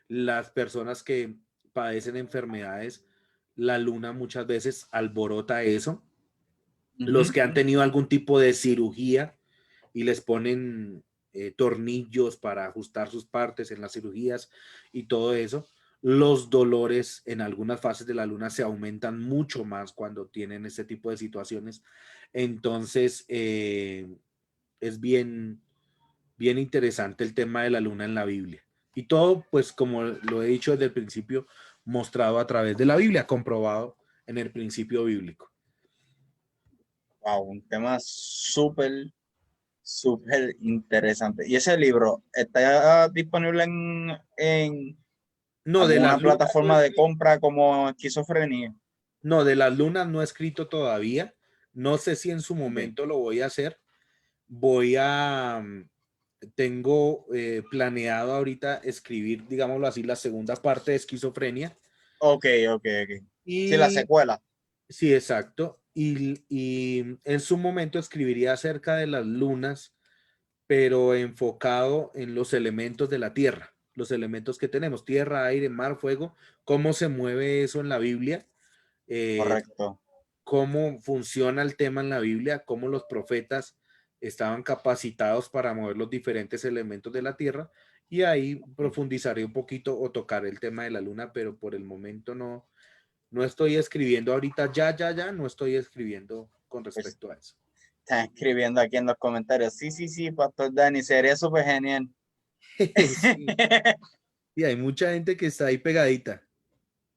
Las personas que padecen enfermedades, la luna muchas veces alborota eso. Los Ujú. que han tenido algún tipo de cirugía y les ponen tornillos para ajustar sus partes en las cirugías y todo eso, los dolores en algunas fases de la luna se aumentan mucho más cuando tienen este tipo de situaciones. Entonces, es bien interesante el tema de la luna en la Biblia. Y todo, pues como lo he dicho desde el principio, mostrado a través de la Biblia, comprobado en el principio bíblico. Wow, un tema súper, súper interesante. ¿Y ese libro está disponible en No, de las alguna lunas no he plataforma de escrito. compra como Esquizofrenia? No, de las lunas no he escrito todavía. No sé si en su Ok, momento lo voy a hacer. Voy a, tengo planeado ahorita escribir, digámoslo así, la segunda parte de esquizofrenia. ok, ok, ok. Sí, la Y secuela. sí, exacto. Y en su momento escribiría acerca de las lunas, pero enfocado en los elementos de la Tierra, los elementos que tenemos, tierra, aire, mar, fuego, cómo se mueve eso en la Biblia. Eh, Correcto. cómo funciona el tema en la Biblia, cómo los profetas estaban capacitados para mover los diferentes elementos de la tierra, y ahí profundizaré un poquito o tocaré el tema de la luna, pero por el momento no estoy escribiendo ahorita, no estoy escribiendo con Pues respecto a eso. están escribiendo aquí en los comentarios. Sí, sí, sí, Pastor Dani, sería súper genial. Sí, y hay mucha gente que está ahí pegadita.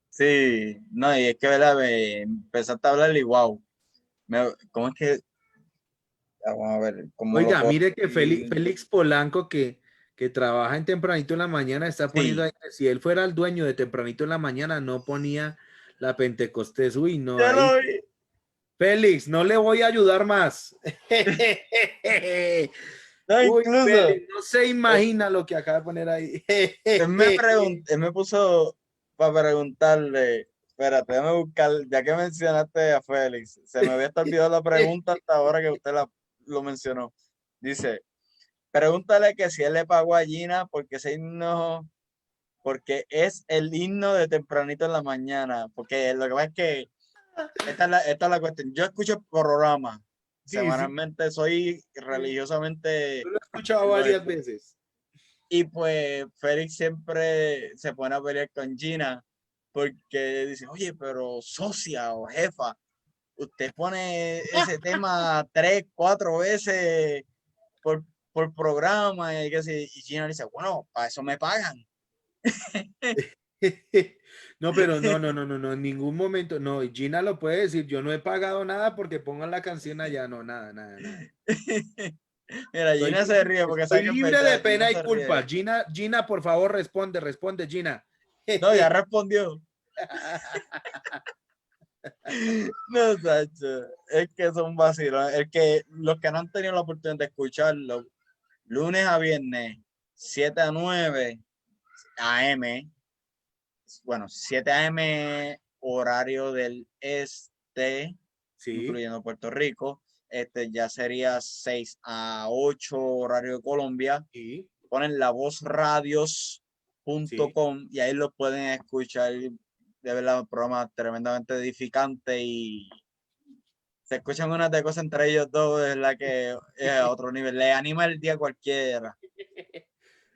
Sí, no, y es que, ¿verdad? Me empezaste a hablar y wow. ¿Cómo es que? Vamos a ver, ¿cómo lo Oiga, puedo mire que decir? Félix Polanco, que trabaja en Tempranito en la mañana, está poniendo Sí, ahí, si él fuera el dueño de Tempranito en la mañana, no ponía la Pentecostés. Uy, no, ya ahí. lo vi. Félix, no le voy a ayudar más. No, Uy, incluso, Félix, no se él, imagina lo que acaba de poner ahí. él me puso para preguntarle, espérate, déjame buscar, ya que mencionaste a Félix, se me había olvidado la pregunta hasta ahora que usted lo mencionó. Dice, pregúntale que si él le pagó a Gina porque ese himno, porque es el himno de tempranito en la mañana, porque lo que pasa es que esta es la cuestión. Yo escucho el programa Sí, sí, semanalmente, soy sí. religiosamente Yo lo he escuchado lo varias escucho. veces. Y pues Félix siempre se pone a pelear con Gina porque dice, oye, pero socia o jefa, usted pone ese tema 3, 4 veces por, por programa y que sé, y Gina dice, bueno, para eso me pagan. No, pero no, en ningún momento, no, y Gina lo puede decir, yo no he pagado nada porque pongan la canción allá, no, nada. Mira, Gina se ríe porque Estoy sabe que es libre de verdad, Gina pena y se culpa. ríe. Gina, por favor, responde, Gina. No, ya respondió. No, Sacho, es que son vacilos. Es que los que no han tenido la oportunidad de escucharlo, lunes a viernes, 7 a 9 AM, bueno, 7 AM horario del este, Sí, incluyendo Puerto Rico, ya sería 6 a 8 horario de Colombia. sí, Ponen sí. lavozradios.com y ahí lo pueden escuchar. De verdad, un programa tremendamente edificante y se escuchan unas de cosas entre ellos dos, es la que es a otro nivel. Le anima el día a cualquiera.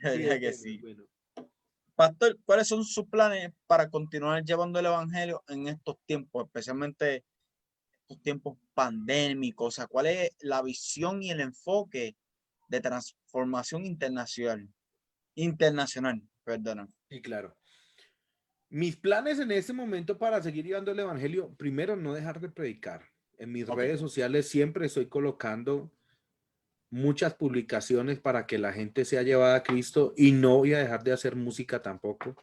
De Sí, verdad es que bueno, es sí. bueno. Pastor, ¿cuáles son sus planes para continuar llevando el evangelio en estos tiempos, especialmente estos tiempos pandémicos? O sea, ¿cuál es la visión y el enfoque de transformación internacional? Internacional, perdona. Sí, claro. Mis planes en este momento para seguir llevando el evangelio, primero, no dejar de predicar. En mis Ok, redes sociales siempre estoy colocando muchas publicaciones para que la gente sea llevada a Cristo y no voy a dejar de hacer música tampoco.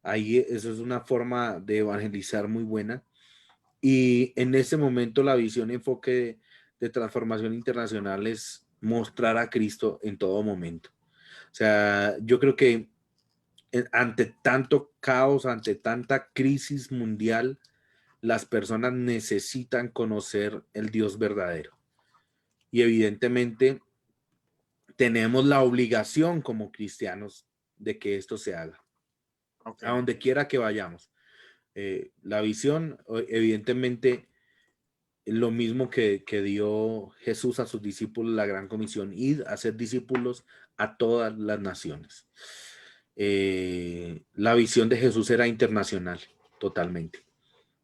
Ahí eso es una forma de evangelizar muy buena. Y en este momento la visión y enfoque de transformación internacional es mostrar a Cristo en todo momento. O sea, yo creo que ante tanto caos, ante tanta crisis mundial, las personas necesitan conocer el Dios verdadero. Y evidentemente tenemos la obligación como cristianos de que esto se haga, ok, a donde quiera que vayamos. La visión, evidentemente, lo mismo que dio Jesús a sus discípulos, la gran comisión, ir a ser discípulos a todas las naciones. La visión de Jesús era internacional, totalmente.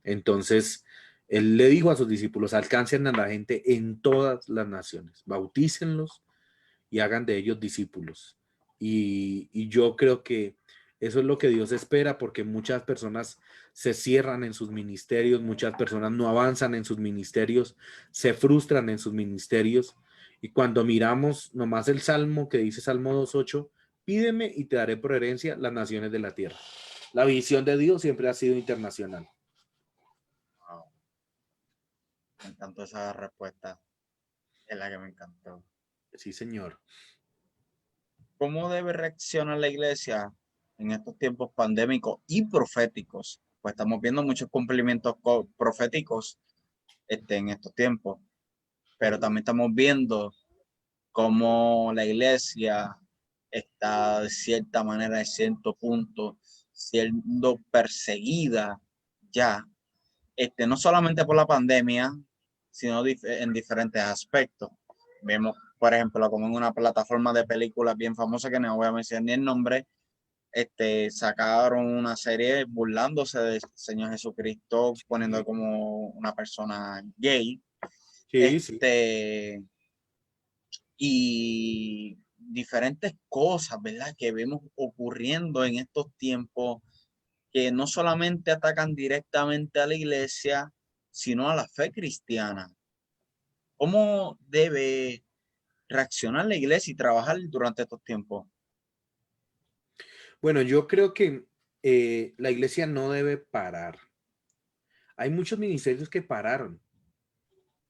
Entonces, él le dijo a sus discípulos, alcancen a la gente en todas las naciones, bautícenlos y hagan de ellos discípulos. Y yo creo que eso es lo que Dios espera, porque muchas personas se cierran en sus ministerios, muchas personas no avanzan en sus ministerios, se frustran en sus ministerios. Y cuando miramos nomás el Salmo que dice Salmo 2.8, pídeme y te daré por herencia las naciones de la tierra. La visión de Dios siempre ha sido internacional. wow. Me encantó esa respuesta, es la que me encantó. Sí, señor. ¿Cómo debe reaccionar la iglesia en estos tiempos pandémicos y proféticos? Pues estamos viendo muchos cumplimientos proféticos en estos tiempos, pero también estamos viendo cómo la iglesia está de cierta manera, de cierto punto, siendo perseguida ya, no solamente por la pandemia, sino en diferentes aspectos. Vemos, por ejemplo, como en una plataforma de películas bien famosa, que no voy a mencionar ni el nombre, sacaron una serie burlándose del Señor Jesucristo, poniendo Sí, como una persona gay, sí, sí. y diferentes cosas, ¿verdad? Que vemos ocurriendo en estos tiempos que no solamente atacan directamente a la iglesia, sino a la fe cristiana. ¿Cómo debe reaccionar la iglesia y trabajar durante estos tiempos? Bueno, yo creo que la iglesia no debe parar. Hay muchos ministerios que pararon.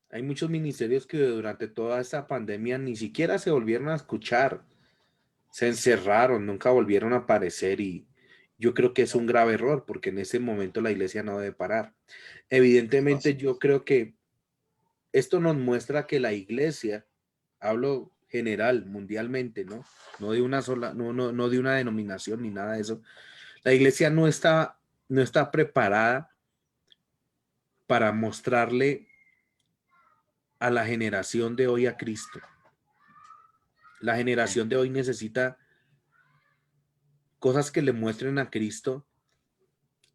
Hay muchos ministerios que durante toda esta pandemia ni siquiera se volvieron a escuchar. Se encerraron, nunca volvieron a aparecer y yo creo que es un grave error porque en ese momento la iglesia no debe parar. Evidentemente, Así. yo creo que esto nos muestra que la iglesia, hablo general, mundialmente, ¿no? No de una sola, no de una denominación ni nada de eso. La iglesia no está preparada para mostrarle a la generación de hoy a Cristo. La Ok, generación de hoy necesita cosas que le muestren a Cristo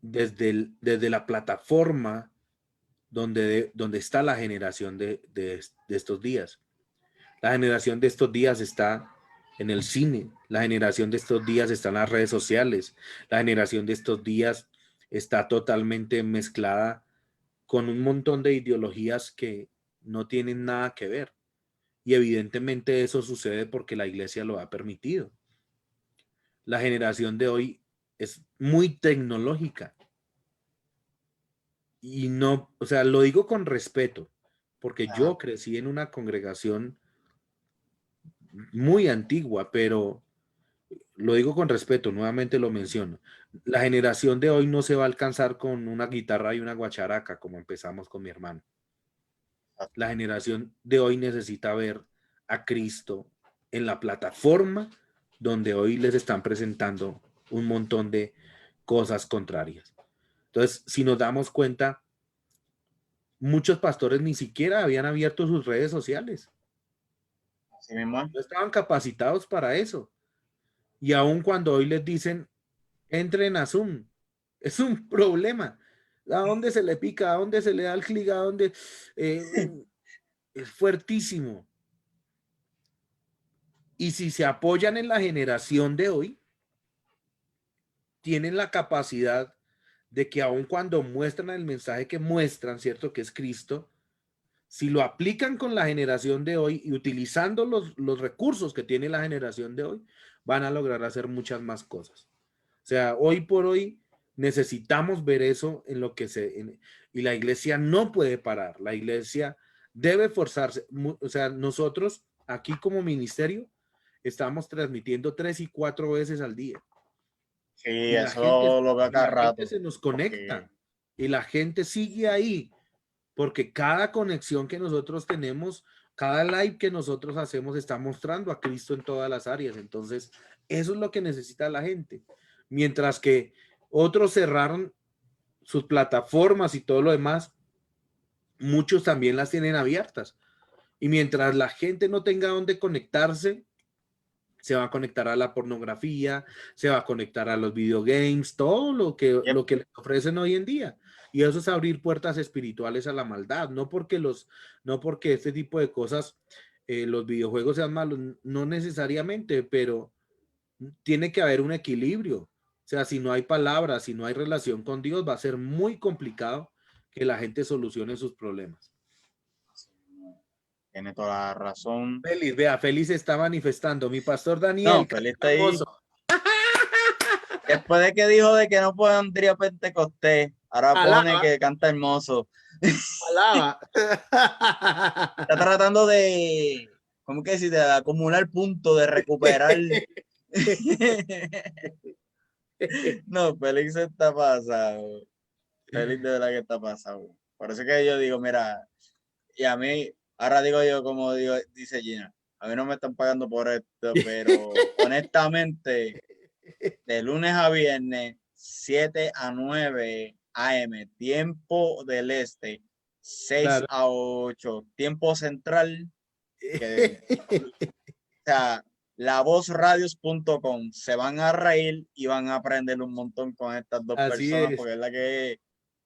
desde la plataforma donde está la generación de estos días. La generación de estos días está en el cine, la generación de estos días está en las redes sociales, la generación de estos días está totalmente mezclada con un montón de ideologías que no tienen nada que ver. Y evidentemente eso sucede porque la iglesia lo ha permitido. La generación de hoy es muy tecnológica y no, o sea, lo digo con respeto, porque ajá, yo crecí en una congregación muy antigua, pero lo digo con respeto, nuevamente lo menciono. La generación de hoy no se va a alcanzar con una guitarra y una guacharaca como empezamos con mi hermano. La generación de hoy necesita ver a Cristo en la plataforma donde hoy les están presentando un montón de cosas contrarias. Entonces, si nos damos cuenta, muchos pastores ni siquiera habían abierto sus redes sociales. así mismo es. No estaban capacitados para eso. Y aun cuando hoy les dicen, entren a Zoom, es un problema. ¿A dónde se le pica? ¿A dónde se le da el clic? ¿A dónde? Es fuertísimo. Y si se apoyan en la generación de hoy, tienen la capacidad de que aun cuando muestran el mensaje que muestran, ¿cierto? Que es Cristo, si lo aplican con la generación de hoy y utilizando los recursos que tiene la generación de hoy, van a lograr hacer muchas más cosas. O sea, hoy por hoy necesitamos ver eso en lo que y la iglesia no puede parar. La iglesia debe forzarse. O sea, nosotros aquí como ministerio estamos transmitiendo 3 y 4 veces al día. Sí, Y eso lo veo y cada la gente rato. se nos Porque conecta y la gente sigue ahí, porque cada conexión que nosotros tenemos, cada live que nosotros hacemos está mostrando a Cristo en todas las áreas. Entonces, eso es lo que necesita la gente. Mientras que otros cerraron sus plataformas y todo lo demás, muchos también las tienen abiertas. Y mientras la gente no tenga donde conectarse, se va a conectar a la pornografía, se va a conectar a los videogames, todo yep, lo que les ofrecen hoy en día. Y eso es abrir puertas espirituales a la maldad, no porque este tipo de cosas, los videojuegos sean malos, no necesariamente, pero tiene que haber un equilibrio. O sea, si no hay palabras, si no hay relación con Dios, va a ser muy complicado que la gente solucione sus problemas. tiene toda la razón. Félix, vea, Félix está manifestando. Mi pastor No, Daniel, Feliz canta está ahí. hermoso. Después de que dijo de que no pondría Pentecostés, ahora pone Alaba, que canta hermoso. alaba. Está tratando de, ¿cómo que decir? De acumular puntos, de recuperar. No, Félix está pasado. Félix de verdad que está pasado. Por eso que yo digo, mira, y a mí, ahora digo yo como digo, dice Gina, a mí no me están pagando por esto, pero honestamente, de lunes a viernes, 7 a 9 AM, tiempo del este, 6 Claro. a 8 tiempo central, que, o sea, lavozradios.com, se van a reír y van a aprender un montón con estas dos Así personas, es. porque es la que es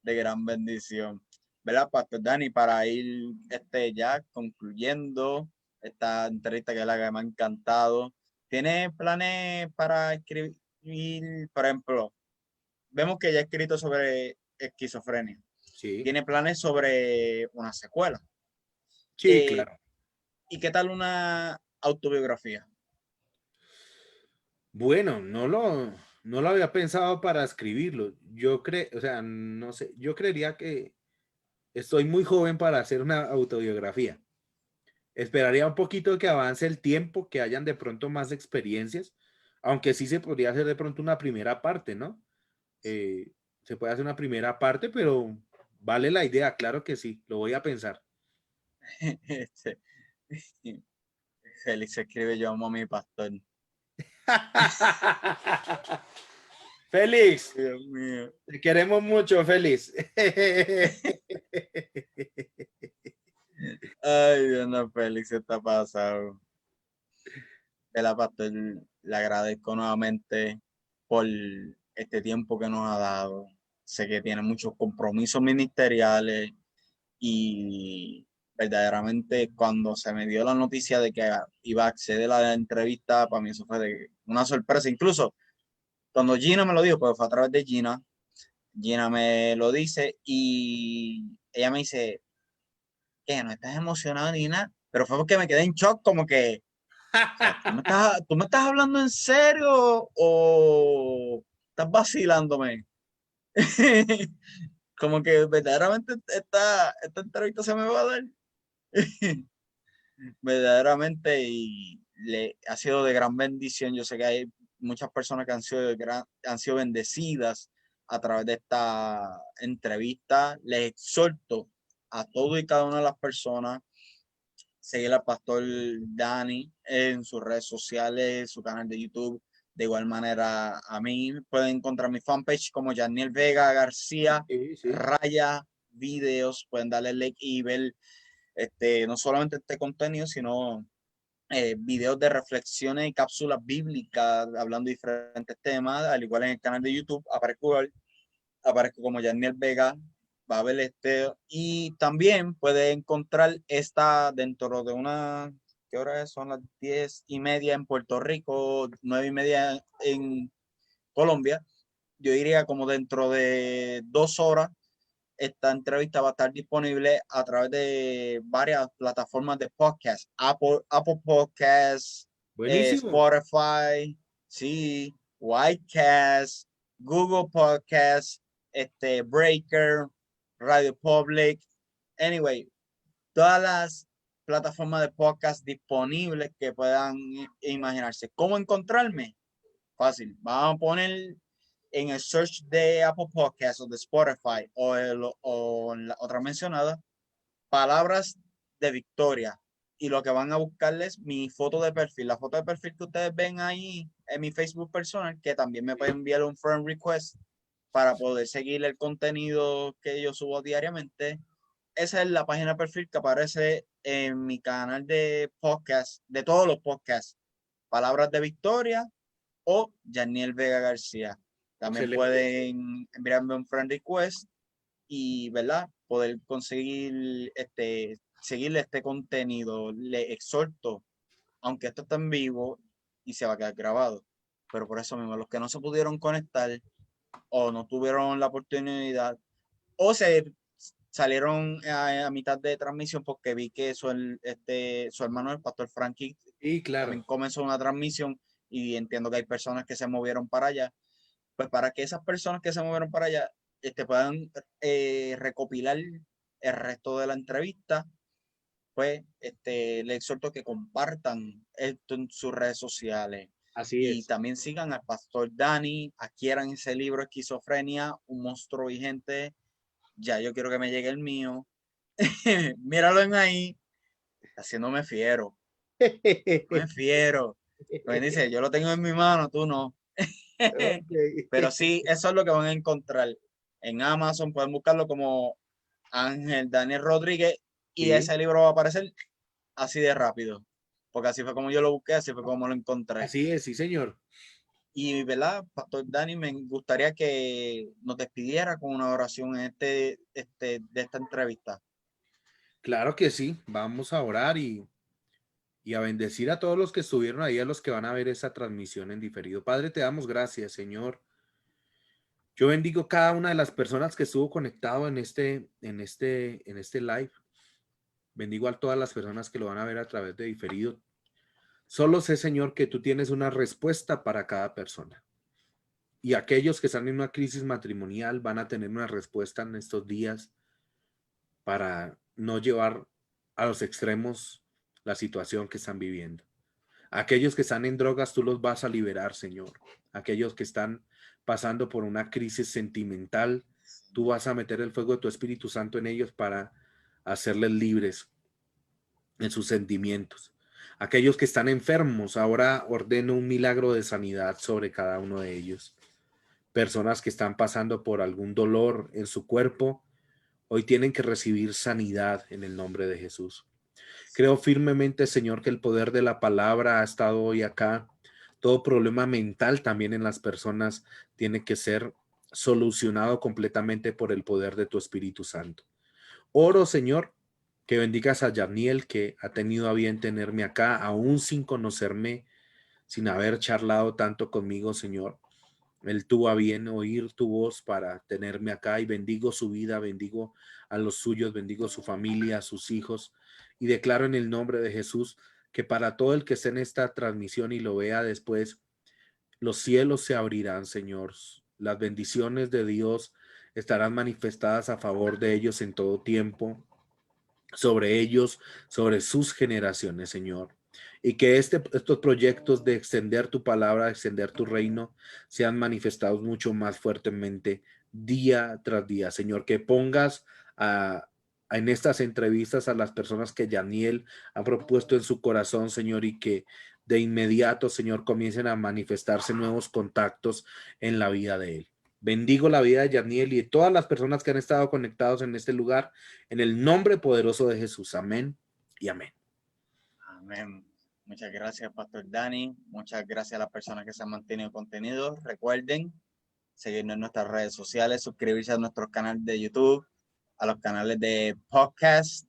de gran bendición. ¿Verdad, Pastor Dani? Para ir ya concluyendo esta entrevista que es la que me ha encantado. ¿Tienes planes para escribir, por ejemplo, vemos que ya ha escrito sobre esquizofrenia? Sí, ¿Tiene planes sobre una secuela? sí, Eh, claro. ¿Y qué tal una autobiografía? Bueno, no lo había pensado para escribirlo. O sea, no sé, yo creería que estoy muy joven para hacer una autobiografía. Esperaría un poquito que avance el tiempo, que hayan de pronto más experiencias, aunque sí se podría hacer de pronto una primera parte, ¿no? Eh, Se puede hacer una primera parte, pero vale la idea, claro que sí, lo voy a pensar. Este, Félix escribe: yo amo a mi pastor. Félix, Dios mío. te queremos mucho, Félix. Ay, Dios, no, Félix está pasado. De la pastor, le agradezco nuevamente por este tiempo que nos ha dado. Sé que tiene muchos compromisos ministeriales y verdaderamente cuando se me dio la noticia de que iba a acceder a la entrevista, para mí eso fue una sorpresa. Incluso cuando Gina me lo dijo, pues fue a través de Gina, Gina me lo dice y ella me dice que no estás emocionado ni nada, pero fue porque me quedé en shock, como que, o sea, ¿tú me estás hablando en serio o estás vacilándome? Como que verdaderamente esta entrevista se me va a dar. Verdaderamente, y le ha sido de gran bendición. Yo sé que hay muchas personas que han sido bendecidas a través de esta entrevista. Les exhorto a todo y cada una de las personas seguir al pastor Dani en sus redes sociales, su canal de YouTube. De igual manera, a mí pueden encontrar mi fanpage como Yaniel Vega García, Sí, sí. raya videos. Pueden darle like y ver no solamente este contenido, sino videos de reflexiones y cápsulas bíblicas hablando de diferentes temas, al igual en el canal de YouTube. Aparezco como Yaniel Vega, va a ver y también puede encontrar esta dentro de ¿qué hora es? Son las 10:30 en Puerto Rico, 9:30 en Colombia. Yo diría como dentro de 2 horas esta entrevista va a estar disponible a través de varias plataformas de podcast, Apple Podcasts, Buenísimo. Spotify, sí, Whitecast, Google Podcasts, Breaker, Radio Public, anyway, todas las plataformas de podcast disponibles que puedan imaginarse. ¿Cómo encontrarme? Fácil. Vamos a poner en el search de Apple Podcasts o de Spotify o en la otra mencionada, palabras de victoria. Y lo que van a buscarles mi foto de perfil. La foto de perfil que ustedes ven ahí en mi Facebook personal, que también me pueden enviar un friend request para poder seguir el contenido que yo subo diariamente. Esa es la página de perfil que aparece en mi canal de podcast, de todos los podcasts. Palabras de victoria o Yaniel Vega García. También Excelente. pueden enviarme un friend request y, ¿verdad? Poder conseguir seguirle este contenido. Le exhorto, aunque esto está en vivo y se va a quedar grabado, pero por eso mismo, los que no se pudieron conectar o no tuvieron la oportunidad o se salieron a mitad de transmisión porque vi que su hermano, el pastor Frankie, Y claro, también comenzó una transmisión y entiendo que hay personas que se movieron para allá, pues para que esas personas que se movieron para allá puedan recopilar el resto de la entrevista, pues le exhorto que compartan esto en sus redes sociales así y es. también sigan al pastor Dani, adquieran ese libro Esquizofrenia, un monstruo vigente. Ya yo quiero que me llegue el mío. Míralo en ahí, haciéndome fiero, me fiero. Pues dice, yo lo tengo en mi mano, tú no. Ok. Pero sí, eso es lo que van a encontrar. En Amazon pueden buscarlo como Ángel Daniel Rodríguez y Sí, ese libro va a aparecer así de rápido. Porque así fue como yo lo busqué, así fue como lo encontré. así es, sí, señor. Y, ¿verdad, Pastor Dani? Me gustaría que nos despidiera con una oración en de esta entrevista. Claro que sí. Vamos a orar y a bendecir a todos los que estuvieron ahí, a los que van a ver esa transmisión en diferido. Padre, te damos gracias, Señor. Yo bendigo cada una de las personas que estuvo conectado en este live. Bendigo a todas las personas que lo van a ver a través de diferido. Solo sé, Señor, que tú tienes una respuesta para cada persona. Y aquellos que están en una crisis matrimonial van a tener una respuesta en estos días para no llevar a los extremos la situación que están viviendo. Aquellos que están en drogas, tú los vas a liberar, Señor. Aquellos que están pasando por una crisis sentimental, tú vas a meter el fuego de tu Espíritu Santo en ellos para hacerles libres en sus sentimientos. Aquellos que están enfermos, ahora ordeno un milagro de sanidad sobre cada uno de ellos. Personas que están pasando por algún dolor en su cuerpo, hoy tienen que recibir sanidad en el nombre de Jesús. Creo firmemente, Señor, que el poder de la palabra ha estado hoy acá. Todo problema mental también en las personas tiene que ser solucionado completamente por el poder de tu Espíritu Santo. Oro, Señor, que bendigas a Yaniel, que ha tenido a bien tenerme acá, aún sin conocerme, sin haber charlado tanto conmigo, Señor. Él tuvo a bien oír tu voz para tenerme acá y bendigo su vida, bendigo a los suyos, bendigo su familia, a sus hijos y declaro en el nombre de Jesús que para todo el que esté en esta transmisión y lo vea después, los cielos se abrirán, Señor. Las bendiciones de Dios estarán manifestadas a favor de ellos en todo tiempo, sobre ellos, sobre sus generaciones, Señor. Y que estos proyectos de extender tu palabra, extender tu reino, sean manifestados mucho más fuertemente día tras día, Señor. Que pongas en estas entrevistas a las personas que Yaniel ha propuesto en su corazón, Señor, y que de inmediato, Señor, comiencen a manifestarse nuevos contactos en la vida de él. Bendigo la vida de Yaniel y de todas las personas que han estado conectados en este lugar, en el nombre poderoso de Jesús. Amén y amén. Amén. Muchas gracias, Pastor Dani. Muchas gracias a las personas que se han mantenido contenido. Recuerden seguirnos en nuestras redes sociales, suscribirse a nuestro canal de YouTube, a los canales de podcast,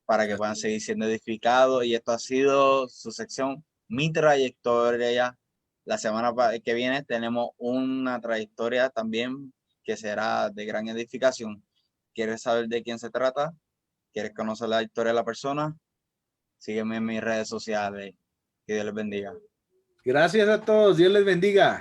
para que puedan seguir siendo edificados. Y esto ha sido su sección, Mi Trayectoria. La semana que viene tenemos una trayectoria también que será de gran edificación. ¿Quieres saber de quién se trata? ¿Quieres conocer la historia de la persona? Sígueme en mis redes sociales. Que Dios les bendiga. Gracias a todos. Dios les bendiga.